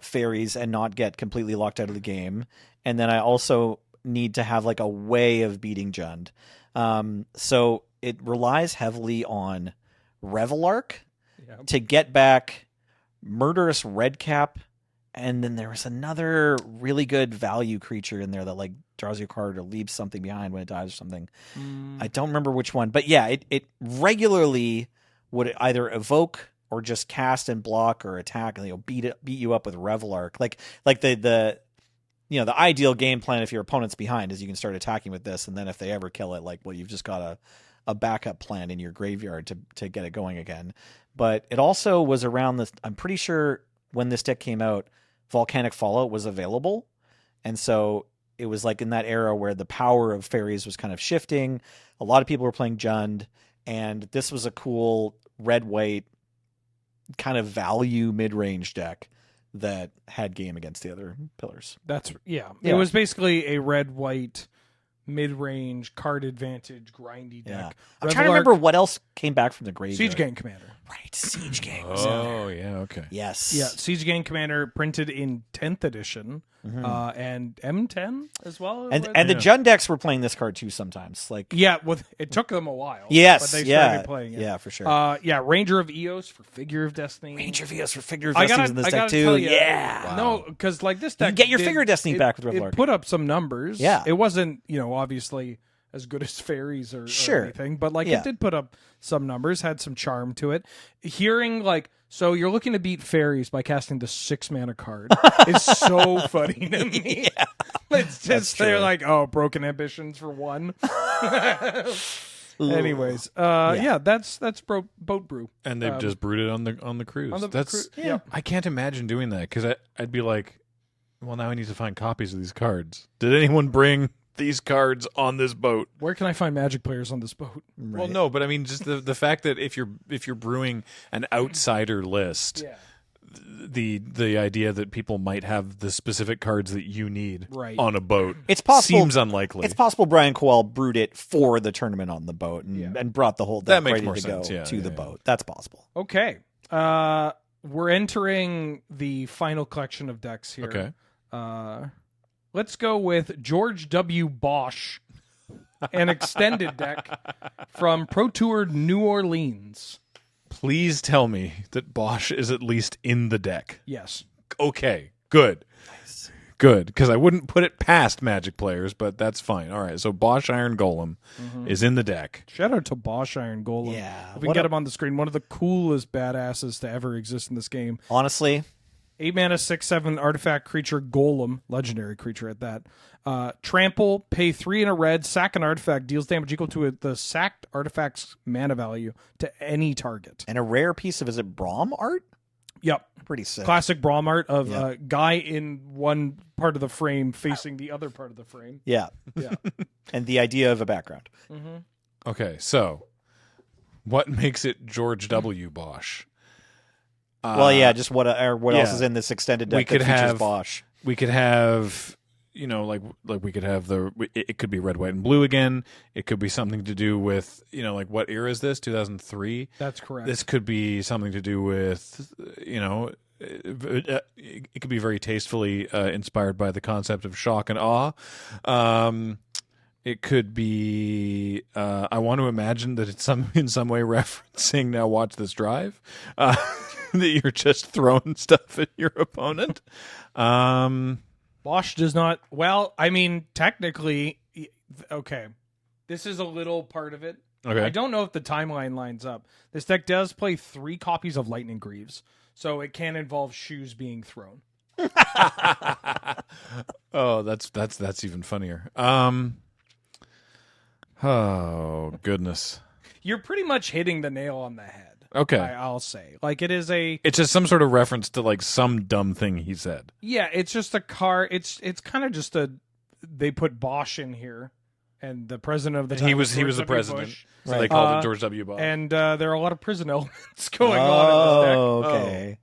fairies and not get completely locked out of the game. And then I also need to have like a way of beating Jund. So it relies heavily on Revelark to get back Murderous Redcap, and then there was another really good value creature in there that like draws you a card or leaves something behind when it dies or something. I don't remember which one, but yeah, it regularly would either evoke or just cast and block or attack, and they'll beat you up with Revelark. Like the ideal game plan if your opponent's behind is you can start attacking with this, and then if they ever kill it, like, well, you've just got a backup plan in your graveyard to get it going again. But it also was around this, I'm pretty sure when this deck came out, Volcanic Fallout was available. And so it was like in that era where the power of fairies was kind of shifting. A lot of people were playing Jund, and this was a cool red-white kind of value mid-range deck that had game against the other pillars. That's Yeah. It was basically a red-white mid-range card advantage grindy Yeah. deck. I'm trying to remember what else came back from the graveyard. Siege Gang Commander. Right, Siege Gang was in there. Oh, yeah, okay. Yes. Yeah, Siege Gang Commander printed in 10th edition and M10 as well. And the Jund decks were playing this card too sometimes. Like it took them a while. Yes, but they yeah, started playing it. yeah, for sure. Ranger of Eos for Figure of Destiny. Ranger Vios for Figure of I Destiny gotta, in this I deck gotta too. tell you, Yeah. no, because like this deck, You get your Figure of Destiny back with Revelark. It put up some numbers. Yeah. it wasn't obviously as good as fairies or anything, but like Yeah. it did put up some numbers, had some charm to it. Hearing like, so you're looking to beat fairies by casting the 6-mana card is so funny to me. Yeah. It's just true. they're like, oh, broken ambitions for one. Anyways, that's Boat Brew. And they've just brewed it on the cruise. On the That's yeah. I can't imagine doing that because I'd be like, well, now I need to find copies of these cards. Did anyone bring these cards on this boat? Where can I find Magic players on this boat? Well, no, but I mean, just the fact that if you're brewing an outsider list, Yeah. the idea that people might have the specific cards that you need Right. on a boat, It's possible. seems unlikely. It's possible Brian Kowal brewed it for the tournament on the boat and brought the whole That deck makes ready more to go sense. Yeah, to yeah, the yeah. boat. That's possible. Okay. We're entering the final collection of decks here. Okay. Let's go with George W. Bosch, an extended deck from Pro Tour New Orleans. Please tell me that Bosch is at least in the deck. Yes. Okay, good. Good, because I wouldn't put it past Magic players, but that's fine. All right, so Bosch Iron Golem is in the deck. Shout out to Bosch Iron Golem. Yeah. If we can get him on the screen, one of the coolest badasses to ever exist in this game. Honestly, 8 mana, 6/7 artifact creature golem, legendary creature at that. Trample, pay 3 and a red, sack an artifact, deals damage equal to the sacked artifact's mana value to any target. and a rare piece of, is it Braum art? Yep. Pretty sick. Classic Braum art of a guy in one part of the frame facing the other part of the frame. Yeah. Yeah. And the idea of a background. Okay, so what makes it George W. Bosch? Well, yeah, just what else yeah. is in this extended deck We could that features have- Bosch? We could have, like we could have it could be red, white, and blue again. It could be something to do with, like what era is this? 2003. That's correct. This could be something to do with, it could be very tastefully inspired by the concept of shock and awe. It could be, I want to imagine that it's in some way referencing Now Watch This Drive, that you're just throwing stuff at your opponent. Bosch does not. Well, I mean, technically, okay. This is a little part of it. Okay. I don't know if the timeline lines up. This deck does play 3 copies of Lightning Greaves, so it can involve shoes being thrown. Oh, that's even funnier. Oh goodness. You're pretty much hitting the nail on the head. Okay. I'll say. Like, it is a... It's just some sort of reference to like some dumb thing he said. Yeah, it's just a car. It's kind of just a... They put Bosch in here, and the president of the time He was George the W. president. Bush. So they called it George W. Bosch. And there are a lot of prison elements going on in this deck. Okay.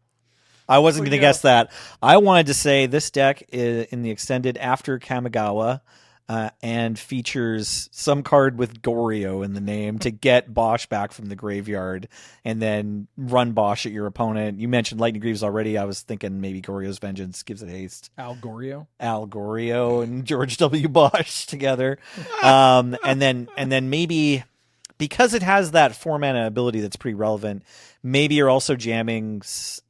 I wasn't going to guess that. I wanted to say this deck is in the extended after Kamigawa and features some card with Goryo in the name to get Bosch back from the graveyard and then run Bosch at your opponent. You mentioned Lightning Greaves already. I was thinking maybe Goryo's Vengeance gives it haste. Al Goryo. Al Goryo and George W. Bosch together. And then maybe... Because it has that 4-mana ability that's pretty relevant, maybe you're also jamming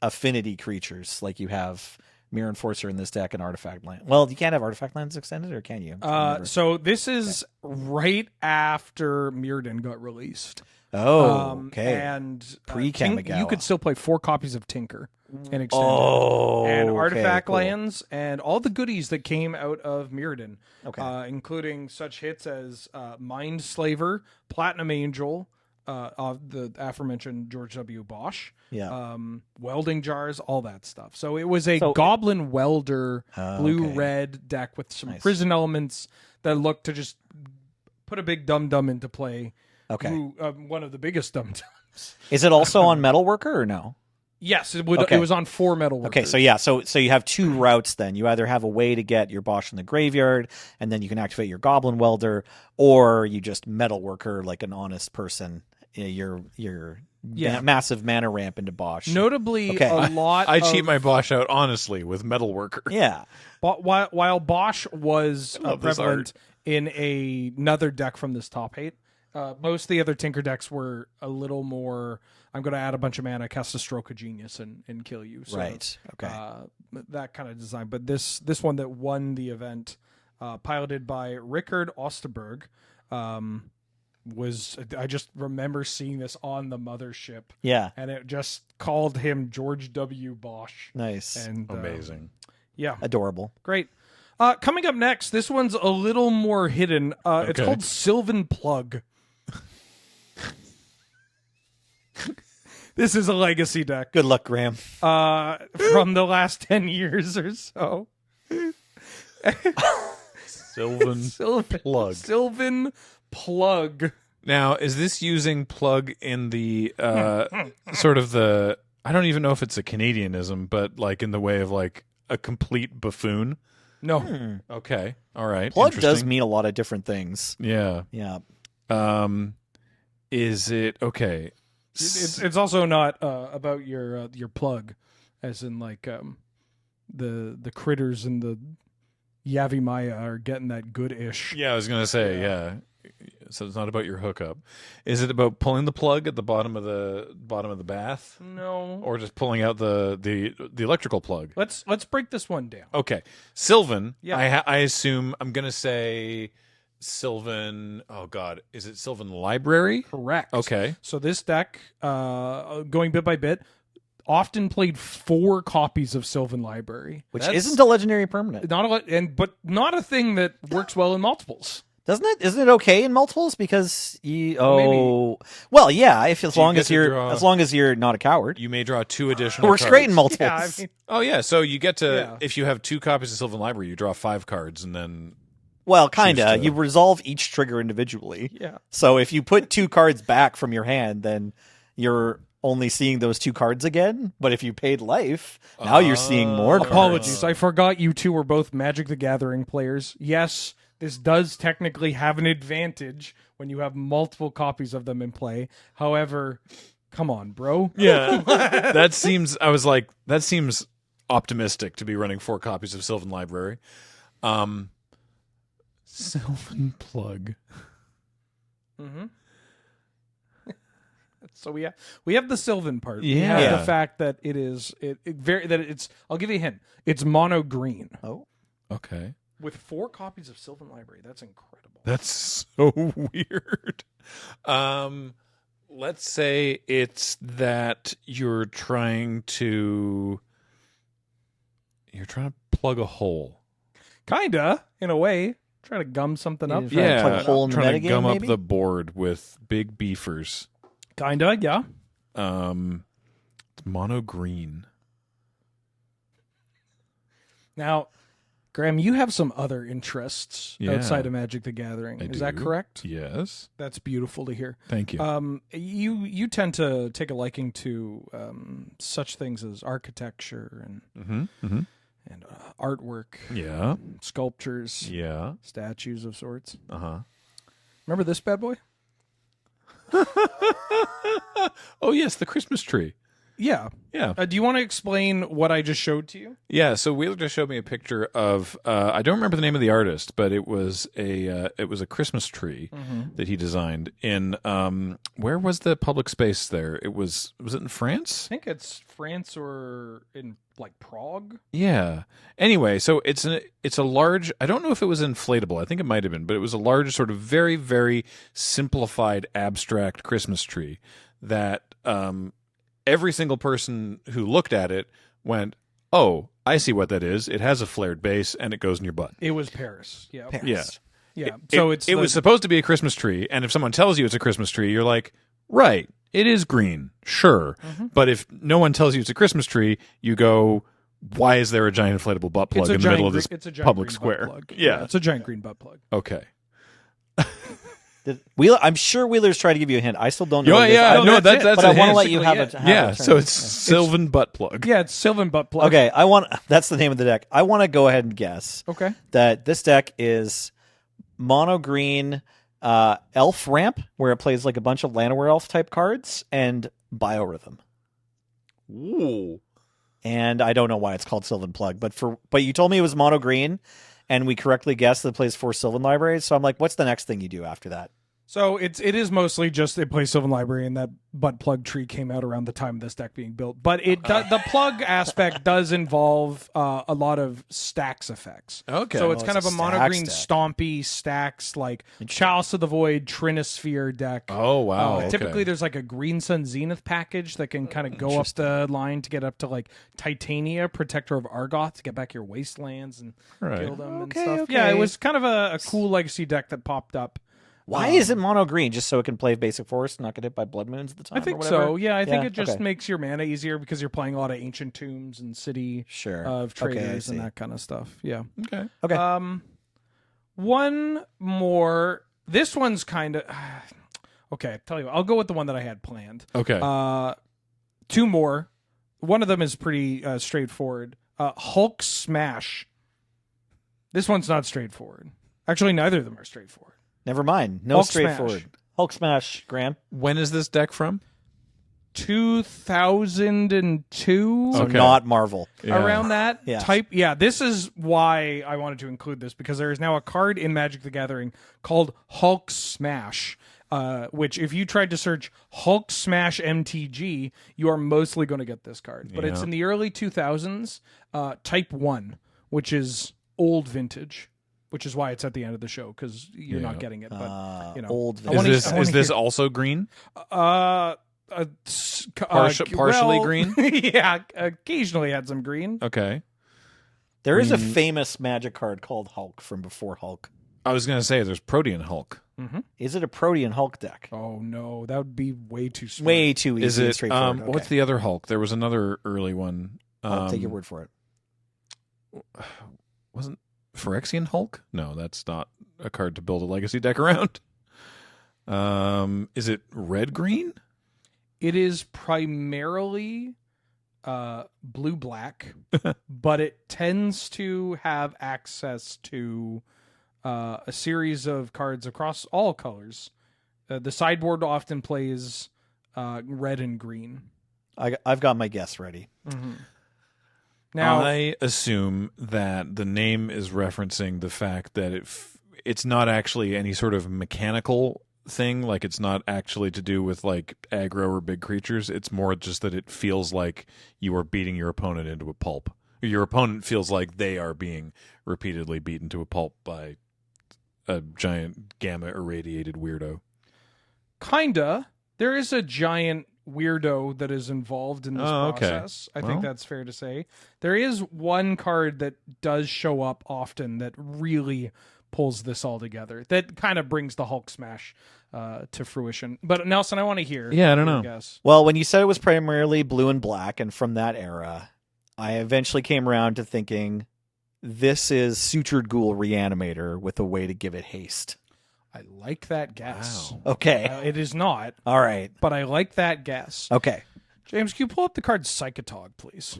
affinity creatures, like you have Mirror Enforcer in this deck and Artifact Land. Well, you can't have Artifact Lands extended, or can you? So this is right after Mirrodin got released. Okay. And Pre-Kamigawa. you could still play 4 copies of Tinker in extended. And okay, Artifact cool. Lands and all the goodies that came out of Mirrodin, including such hits as Mind Slaver, Platinum Angel, of the aforementioned George W. Bosch, welding jars, all that stuff. So it was a Goblin Welder blue-red deck with some prison elements that looked to just put a big dum-dum into play. Okay. One of the biggest dum-dums. Is it also on Metalworker or no? Yes, it would. Okay. It was on 4 metal workers. Okay, so you have 2 routes then. You either have a way to get your Bosch in the graveyard, and then you can activate your Goblin Welder, or you just Metalworker like an honest person. Your massive mana ramp into Bosch. Notably, a lot. I cheat my Bosch out honestly with Metalworker. Yeah. While Bosch was love this prevalent in another deck from this top 8, most of the other Tinker decks were a little more. I'm going to add a bunch of mana, cast a Stroke of Genius, and kill you. So, Right. Okay. That kind of design. But this one that won the event, piloted by Rickard Osterberg, was. I just remember seeing this on the mothership. Yeah. And it just called him George W. Bosch. Nice. And Amazing. Yeah. Adorable. Great. Coming up next, this one's a little more hidden. It's called Sylvan Plug. This is a legacy deck. Good luck, Graham. From the last 10 years or so. Sylvan Plug. Sylvan Plug. Now, is this using plug in the sort of the... I don't even know if it's a Canadianism, but like in the way of like a complete buffoon? No. Okay. All right. Plug does Interesting. mean a lot of different things. Yeah. Yeah. Is it... Okay. It's also not about your plug, as in like the critters and the Yavimaya are getting that good-ish. Yeah, I was going to say, yeah. So it's not about your hookup. Is it about pulling the plug at the bottom of the bath, No. or just pulling out the electrical plug? Let's break this one down. Okay, Sylvan. Yeah. I assume I'm gonna say Sylvan. Oh God, is it Sylvan Library? Correct. Okay. So this deck, going bit by bit, often played 4 copies of Sylvan Library, Which That's isn't a legendary permanent. not a lot, but not a thing that works well in multiples. Doesn't it? Isn't it okay in multiples? Because Maybe. well, yeah. If as you long get as to you're draw- as long as you're not a coward, You may draw 2 it additional. works cards. great in multiples. Yeah, I mean, Oh yeah, so you get to Yeah. if you have 2 copies of Sylvan Library, you draw 5 cards, and then Well, kinda. Choose to- You resolve each trigger individually. yeah. So if you put 2 cards back from your hand, then you're only seeing those 2 cards again. But if you paid life, now you're seeing more cards. Apologies, I forgot you two were both Magic the Gathering players. Yes, this does technically have an advantage when you have multiple copies of them in play. However, come on, bro. yeah, that seems. I was like, that seems optimistic to be running 4 copies of Sylvan Library. Sylvan Plug. Mm-hmm. So we have the Sylvan part. We Yeah. have the fact that it is it's. I'll give you a hint. It's mono green Oh, Okay, with 4 copies of Sylvan Library. That's incredible. that's so weird. Let's say it's that you're trying to plug a hole. Kinda, in a way, try to gum something up. Trying to plug a hole in the trying to metagame, gum maybe? up the board with big beefers. Kinda, yeah. It's mono green. Now, Graham, you have some other interests Yeah. outside of Magic the Gathering. I Is that do. correct? Yes. That's beautiful to hear. Thank you. You tend to take a liking to such things as architecture and artwork, Yeah. sculptures, Yeah. statues of sorts. Uh-huh. Remember this bad boy? Oh, yes, the Christmas tree. Yeah. Yeah. Do you want to explain what I just showed to you? Yeah, so Wheeler just showed me a picture of I don't remember the name of the artist, but it was a Christmas tree that he designed in where was the public space there? Was it in France? I think it's France or in like Prague. Yeah. Anyway, so it's a large, I don't know if it was inflatable. I think it might have been, but it was a large sort of very, very simplified abstract Christmas tree that every single person who looked at it went, "Oh, I see what that is. It has a flared base and it goes in your butt." It was Paris. Yeah. Yeah. Yeah. So it's it was supposed to be a Christmas tree, and if someone tells you it's a Christmas tree, you're like, "Right, it is green, sure." But if no one tells you it's a Christmas tree, you go, "Why is there a giant inflatable butt plug in the middle of this public square?" Yeah, it's a giant green butt plug. Okay. Wheeler, I'm sure Wheeler's trying to give you a hint. I still don't know. what it is. Yeah, no, that's but I want to hint. let you have it. Yeah, so it's Sylvan butt plug. Yeah, it's Sylvan butt plug. Okay, that's the name of the deck. I want to go ahead and guess Okay. that this deck is mono green elf ramp, where it plays like a bunch of Llanowar elf type cards, and biorhythm. Ooh. And I don't know why it's called Sylvan Plug, but you told me it was mono green, and we correctly guessed that it plays 4 Sylvan libraries. So I'm like, what's the next thing you do after that? So it is mostly just it plays Sylvan Library, and that butt plug tree came out around the time of this deck being built. But the plug aspect does involve a lot of stacks effects. Okay. So it's Oh, kind it's of a a mono stack green stack. stompy stacks like Chalice of the Void, Trinisphere deck. Oh, wow. Okay. Typically, there's like a Green Sun Zenith package that can kind of go up the line to get up to like Titania, Protector of Argoth, to get back your wastelands and Right. kill them Okay, and stuff. okay. Yeah, it was kind of a cool legacy deck that popped up. Why is it mono green? Just so it can play basic forest and not get hit by blood moons at the time? I think or whatever? so. Yeah, I think Yeah, it just okay. makes your mana easier because you're playing a lot of ancient tombs and city Sure. of Okay, I traders and see. that kind of stuff. Yeah. Okay. Okay. One more. This one's kind of okay. Tell you what, I'll go with the one that I had planned. Okay. 2 more. One of them is pretty straightforward. Hulk Smash. This one's not straightforward. Actually, neither of them are straightforward. Never mind. No Hulk straightforward. Smash. Hulk Smash, Graham. When is this deck from? 2002. So Okay. not Marvel. Yeah. Around that Yeah. type. Yeah, this is why I wanted to include this, because there is now a card in Magic the Gathering called Hulk Smash, which if you tried to search Hulk Smash MTG, you are mostly going to get this card. But it's Yeah. in the early 2000s, Type 1, which is old vintage, which is why it's at the end of the show, because you're not getting it. But, you know. Old. I wanna- Is I wanna this hear- also green? Partially green? Yeah, occasionally had some green. Okay. There is a Green- famous Magic card called Hulk from before Hulk. I was going to say there's Protean Hulk. Is it a Protean Hulk deck? Oh no, that would be way too smart. Way too easy Is and it straightforward. Okay. what's the other Hulk? There was another early one. I'll take your word for it. Wasn't Phyrexian Hulk? No, that's not a card to build a legacy deck around. Is it red green? It is primarily blue black, but it tends to have access to a series of cards across all colors. The sideboard often plays red and green. I've got my guess ready. Now, I assume that the name is referencing the fact that it's not actually any sort of mechanical thing. Like, it's not actually to do with like aggro or big creatures. It's more just that it feels like you are beating your opponent into a pulp. Your opponent feels like they are being repeatedly beaten to a pulp by a giant gamma irradiated weirdo. kinda. There is a giant weirdo that is involved in this process. I think that's fair to say. There is one card that does show up often that really pulls this all together. That kind of brings the Hulk Smash to fruition. But Nelson, I want to hear. Yeah, I don't your know. guess. Well, when you said it was primarily blue and black, and from that era, I eventually came around to thinking this is Sutured Ghoul Reanimator with a way to give it haste. I like that guess. Wow. Okay. It is not, All right. but I like that guess. Okay. James, can you pull up the card Psychotog, please?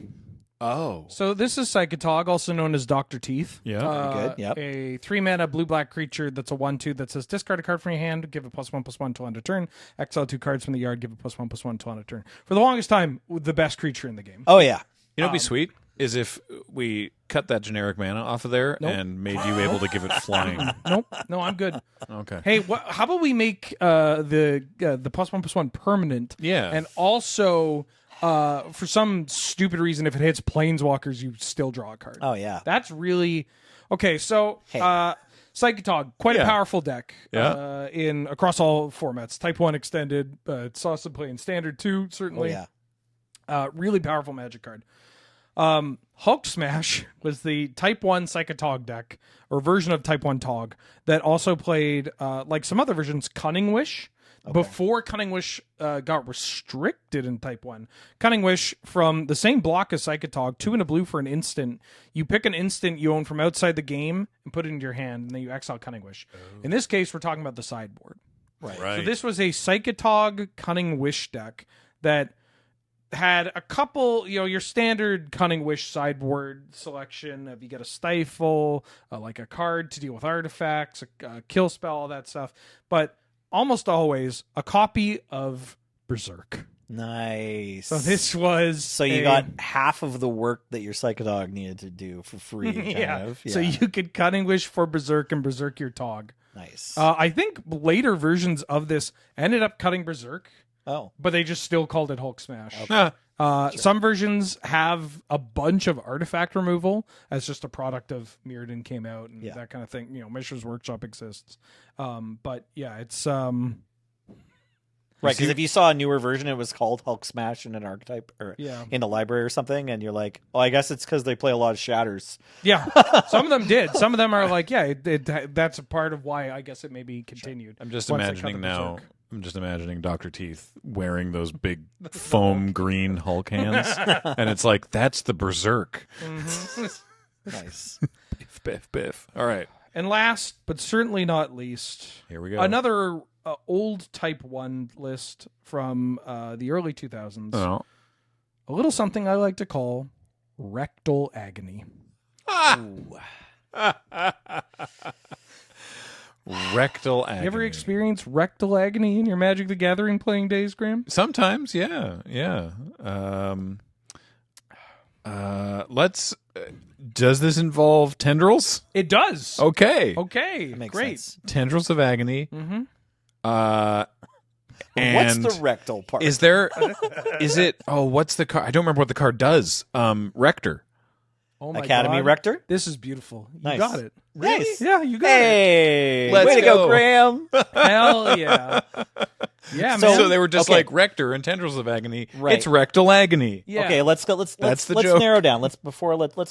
Oh. So this is Psychotog, also known as Dr. Teeth. Yeah. Very good, yep. A 3-mana blue-black creature that's a 1/2 that says discard a card from your hand, give it +1/+1 until end of turn. Exile 2 cards from the yard, give it +1/+1 until end of turn. For the longest time, the best creature in the game. Oh, yeah. You know what'd be sweet? Is if we cut that generic mana off of there Nope. and made you able to give it flying. Nope, no, I'm good. Okay. Hey, how about we make the +1/+1 permanent? Yeah. And also, for some stupid reason, if it hits planeswalkers, you still draw a card. Oh, yeah. That's really okay. So, Hey. Psychotog, quite a Yeah. powerful deck. Yeah. In across all formats. Type 1 extended. It's also play in standard too. Oh, Certainly. yeah. Really powerful Magic card. Hulk Smash was the Type 1 Psychotog deck, or version of Type 1 Tog, that also played, like some other versions, Cunning Wish. Before Cunning Wish got restricted in Type 1. Cunning Wish, from the same block as Psychotog, 2 and a blue for an instant. You pick an instant you own from outside the game and put it into your hand, and then you exile Cunning Wish. In this case, we're talking about the sideboard. Right. Right. So this was a Psychotog Cunning Wish deck that had a couple, your standard Cunning Wish sideboard selection of you get a Stifle, like a card to deal with artifacts, a kill spell, all that stuff. But almost always a copy of Berserk. Nice. So this was So you got half of the work that your Psychodog needed to do for free, kind yeah. of. So you could Cunning Wish for Berserk and Berserk your Tog. Nice. I think later versions of this ended up cutting Berserk, oh. but they just still called it Hulk Smash. Ah, Some versions have a bunch of artifact removal as just a product of Mirrodin came out and Yeah. that kind of thing. Mishra's Workshop exists. But yeah, it's Right, because if you saw a newer version, it was called Hulk Smash in an archetype or Yeah. in a library or something, and you're like, oh, I guess it's because they play a lot of Shatters. yeah. Some of them did. Some of them are like, yeah, that's a part of why I guess it maybe continued. I'm just once they cut imagining the now. Berserk. I'm just imagining Dr. Teeth wearing those big foam green Hulk hands, and it's like that's the Berserk. Nice. Biff, biff, biff. All right, And last, but certainly not least, here we go. another old Type 1 list from the early 2000s. Oh. A little something I like to call rectal agony. Ooh. Rectal agony. You ever experienced rectal agony in your Magic the Gathering playing days, Graham? Sometimes, yeah. Let's. Does this involve tendrils? It does. Okay. Okay. That makes Great. sense. Tendrils of agony. Mm-hmm. And What's the rectal part? is there? Is it? Oh, what's the card? I don't remember what the card does. Rector. Oh my Academy God. Rector? This is beautiful. You Nice. got it. Nice. Yeah, you got Hey, Let's way to go, go. Graham. it. Hell yeah. Yeah, So- man. So they were just okay. like rector and tendrils of agony. Right. It's rectal agony. Yeah. Okay, let's go. Let's the let's joke. narrow down. Let's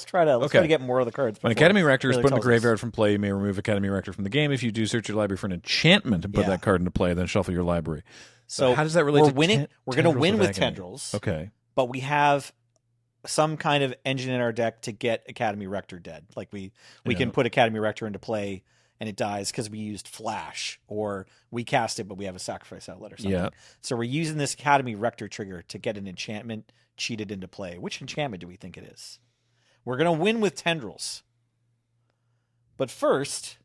try to Okay. get more of the cards. When before Academy Rector is really put in the tells us. graveyard from play, you may remove Academy Rector from the game. If you do, search your library for an enchantment and put Yeah. that card into play, then shuffle your library. So how does that relate We're to winning. We're going to tendrils win of with agony? tendrils. Okay. But we have some kind of engine in our deck to get Academy Rector dead. Like we can put Academy Rector into play and it dies because we used Flash, or we cast it but we have a sacrifice outlet or something. Yeah. So we're using this Academy Rector trigger to get an enchantment cheated into play. Which enchantment do we think it is? We're going to win with tendrils. But first,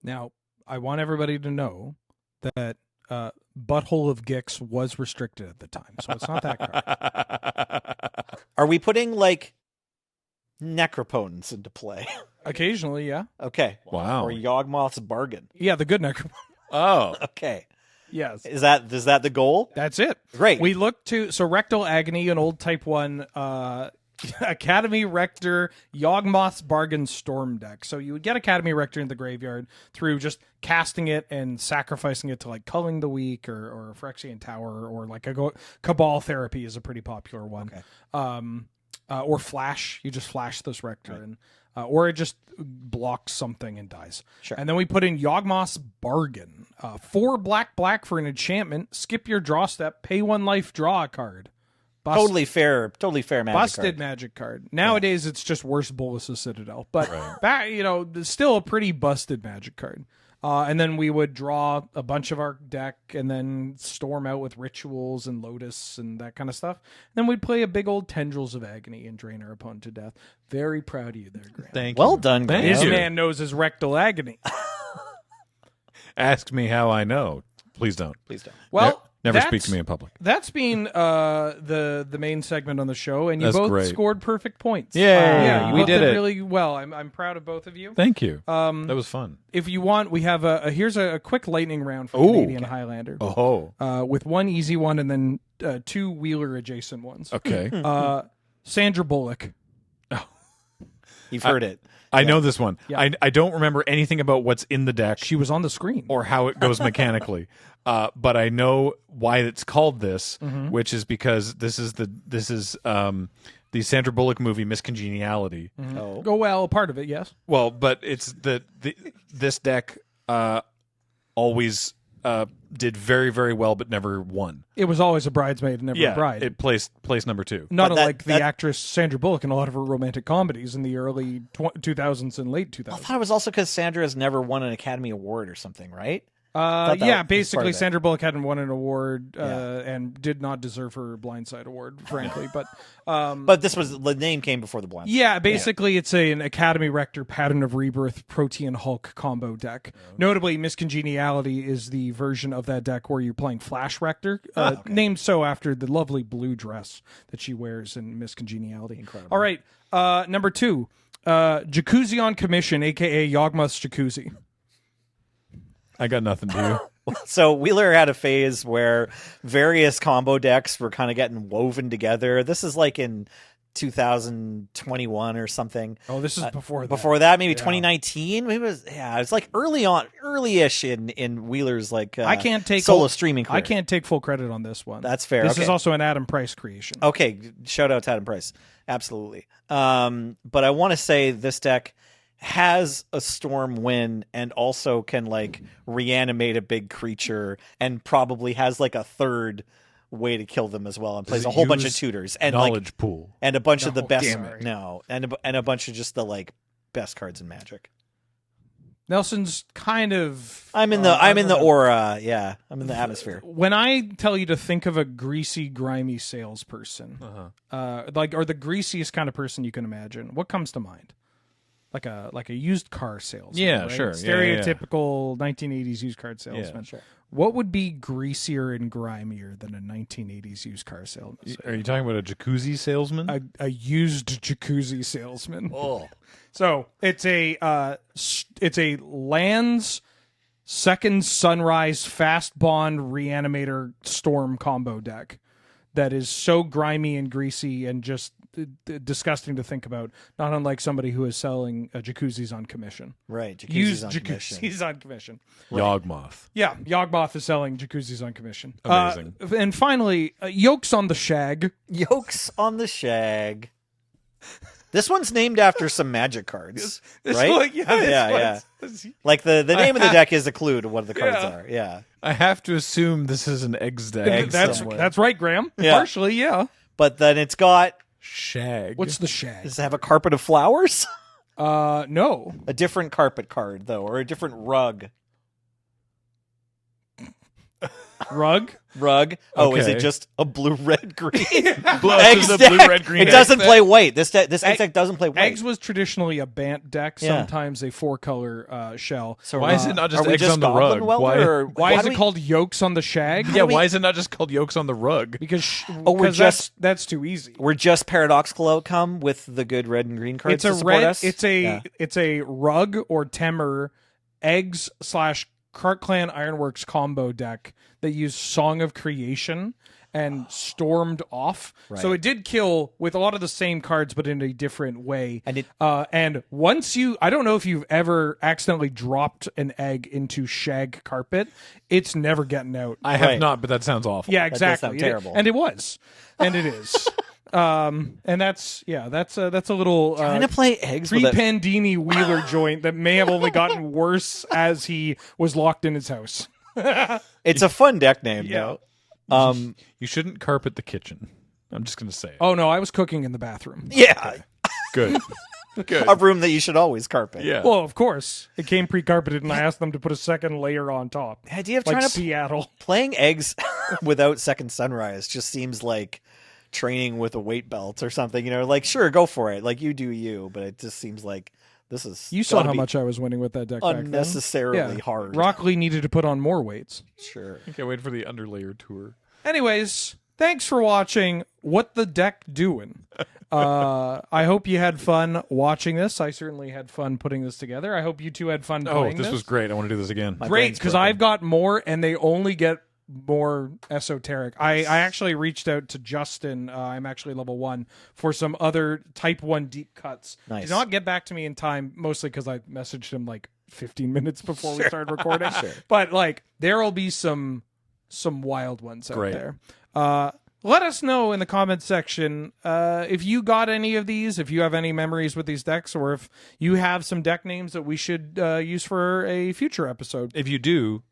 Now, I want everybody to know that Butthole of Gix was restricted at the time, so it's not that card. are we putting like Necropotence into play? Occasionally, yeah. Okay. Wow. Or Yawgmoth's Bargain. Yeah, the good necro. Oh. Okay. Yes. Is that the goal? That's it. Great. We look to Rectal Agony, an old Type 1 Academy Rector Yawgmoth's Bargain Storm deck. So you would get Academy Rector in the graveyard through just casting it and sacrificing it to like Culling the Weak or Phyrexian Tower, or like Cabal Therapy is a pretty popular one. Okay. Or Flash. You just flash this Rector in. Or it just blocks something and dies. Sure. And then we put in Yawgmoth's Bargain. 4 black for an enchantment. Skip your draw step. Pay 1 life. Draw a card. Totally fair magic Busted card. magic card. Nowadays, it's just worse Bolus's Citadel, but back, still a pretty busted magic card. And then we would draw a bunch of our deck and then storm out with rituals and Lotus and that kind of stuff. Then we'd play a big old Tendrils of Agony and drain our opponent to death. Very proud of you there, Graham. Thank Well you. done, Thank Graham. This you. man knows his rectal agony. Ask me how I know. Please don't. Please don't. Well, Never speak that's- to me in public. That's been the main segment on the show, and you That's both great. scored perfect points. Yay, Yeah, you we both did it. really well. I'm proud of both of you. Thank you. That was fun. If you want, we have here's a quick lightning round for Ooh. Canadian Highlander. Oh. With 1 easy one and then 2 Wheeler adjacent ones. Okay. Sandra Bullock. You've heard it. I know this one. Yeah. I don't remember anything about what's in the deck She was on the screen. or how it goes mechanically. But I know why it's called this, which is because this is the Sandra Bullock movie Miss Congeniality. Oh. Oh, well, part of it, yes. Well, but it's this deck always did very, very well, but never won. It was always a bridesmaid and never a bride. It placed place number 2. Not But that- unlike the that- actress Sandra Bullock in a lot of her romantic comedies in the early 2000s and late 2000s. I thought it was also because Sandra has never won an Academy Award or something, right? thought that was Yeah, part basically, of it. Sandra Bullock hadn't won an award Yeah. and did not deserve her Blindside Award, frankly. But But this was the name came before the blind. yeah, basically, it's an Academy Rector Pattern of Rebirth Protean Hulk combo deck. Notably, Miss Congeniality is the version of that deck where you're playing Flash Rector, named so after the lovely blue dress that she wears in Miss Congeniality. Incredible. All right, number 2, Jacuzzi on Commission, a.k.a. Yawgmoth's Jacuzzi. I got nothing to you. So Wheeler had a phase where various combo decks were kind of getting woven together. This is like in 2021 or something. Oh, this is before that. Before that, maybe 2019. Maybe it was like early-ish in Wheeler's like I can't take solo full- streaming career. I can't take full credit on this one. That's fair. This Okay. is also an Adam Price creation. Okay, shout out to Adam Price. Absolutely. But I want to say this deck has a storm win and also can like reanimate a big creature and probably has like a third way to kill them as well and plays Does a it whole bunch of use tutors and Knowledge like pool. and a bunch of the No, best damn it. and a bunch of just the like best cards in Magic. Nelson's kind of. I'm in the aura, yeah. I'm in the atmosphere. When I tell you to think of a greasy, grimy salesperson, or the greasiest kind of person you can imagine, what comes to mind? like a used car salesman. Yeah, right? sure. Yeah. Stereotypical 1980s used car salesman. Sure. What would be greasier and grimier than a 1980s used car salesman? Are you talking about a jacuzzi salesman? A used jacuzzi salesman. Oh. So it's a Lands Second Sunrise Fast Bond Reanimator Storm combo deck that is so grimy and greasy and just disgusting to think about. Not unlike somebody who is selling jacuzzis on commission. Right, jacuzzis Used on jacuzzis commission. on commission. Yawgmoth. Yeah, Yawgmoth is selling jacuzzis on commission. Amazing. And finally, Yolks on the Shag. Yolks on the Shag. This one's named after some Magic cards, This right? one- yeah. Like the name of the deck is a clue to what the cards are. Yeah, I have to assume this is an eggs deck. Eggs somewhere. That's right, Graham. Yeah. Partially, yeah. but then it's got. Shag. What's the Shag? Does it have a carpet of flowers? No. A different carpet card though, or a different rug. Rug? Rug. Oh, is Okay. it just a blue, red, green? Blood Eggs is a deck. blue, red, green It egg doesn't deck. play white. This egg deck doesn't play white. Eggs was traditionally a Bant deck, Yeah. sometimes a 4-color shell. So, Why is it not just are we eggs on the Goblin rug? Welder, or Why is do it we- called Yolks on the Shag? Yeah, do we- why is it not just called yolks on the rug? Because we're that's too easy. We're just paradoxical outcome with the good red and green cards It's a to support red. us. It's a Rug or Temur eggs / Cart Clan Ironworks combo deck that used Song of Creation and stormed off. Right. So it did kill with a lot of the same cards, but in a different way. And And once I don't know if you've ever accidentally dropped an egg into shag carpet. It's never getting out. I have Right. not, but that sounds awful. Yeah, does exactly. sound terrible. And it was, and it is. And that's a little trying to play eggs with a pre-Pandini Wheeler joint that may have only gotten worse as he was locked in his house. It's a fun deck name, Yeah. though. You shouldn't carpet the kitchen. I'm just going to say it. Oh no, I was cooking in the bathroom. Yeah, Good. Good. a room that you should always carpet. Yeah. Well, of course, it came pre-carpeted, and I asked them to put a second layer on top, The idea of like trying to Seattle. playing eggs without Second Sunrise just seems like training with a weight belt or something. You know, like sure, go for it. Like you do you, but it just seems like this is You saw gotta how be much I was winning with that deck back then. unnecessarily Yeah. hard. Rock Lee needed to put on more weights. Sure. I can't wait for the underlayer tour. Anyways, thanks for watching What the Deck Doing. I hope you had fun watching this. I certainly had fun putting this together. I hope you two had fun Oh, playing this was great. I want to do this again. My great, brain's because broken. I've got more, and they only get more esoteric. I actually reached out to Justin. I'm actually level 1 for some other type 1 deep cuts. Nice. Did not get back to me in time, mostly because I messaged him like 15 minutes before we started recording. But like, there'll be some wild ones out Great. there. Let us know in the comments section if you got any of these, if you have any memories with these decks, or if you have some deck names that we should use for a future episode. If you do,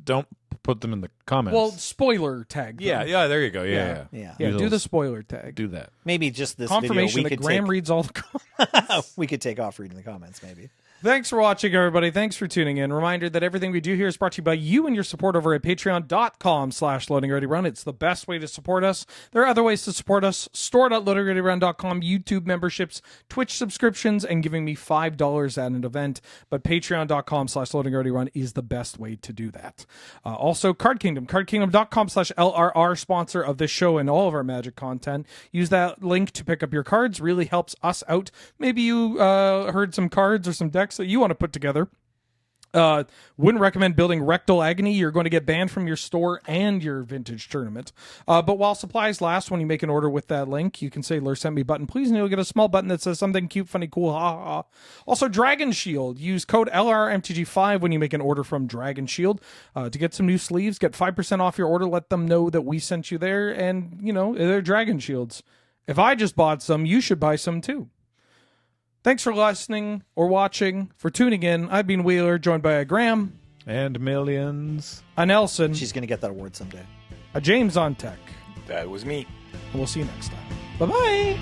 don't put them in the comments. Well, spoiler tag. them. yeah, there you go. Yeah. Yeah. Yeah, Use do the those. spoiler tag. Do that. Maybe just this Confirmation video that Graham reads all the comments. we could take off reading the comments. Maybe. Thanks for watching, everybody. Thanks for tuning in. Reminder that everything we do here is brought to you by you and your support over at patreon.com/loadingreadyrun. It's the best way to support us. There are other ways to support us. Store.loadingreadyrun.com, YouTube memberships, Twitch subscriptions, and giving me $5 at an event. But patreon.com/loadingreadyrun is the best way to do that. Also, Card Kingdom. cardkingdom.com/LRR, sponsor of this show and all of our Magic content. Use that link to pick up your cards. Really helps us out. Maybe you heard some cards or some decks that you want to put together. Wouldn't recommend building Rectal Agony. You're going to get banned from your store and your vintage tournament. But while supplies last, when you make an order with that link, you can say "Lur sent me button, please," and you'll get a small button that says something cute, funny, cool, ha ha ha. Also, Dragon Shield. Use code LRRMTG5 when you make an order from Dragon Shield to get some new sleeves. Get 5% off your order. Let them know that we sent you there, and you know they're Dragon Shields. If I just bought some, you should buy some too. Thanks for listening or watching, for tuning in. I've been Wheeler, joined by a Graham, And millions. a Nelson, She's going to get that award someday. a James on Tech. That was me. And we'll see you next time. Bye-bye.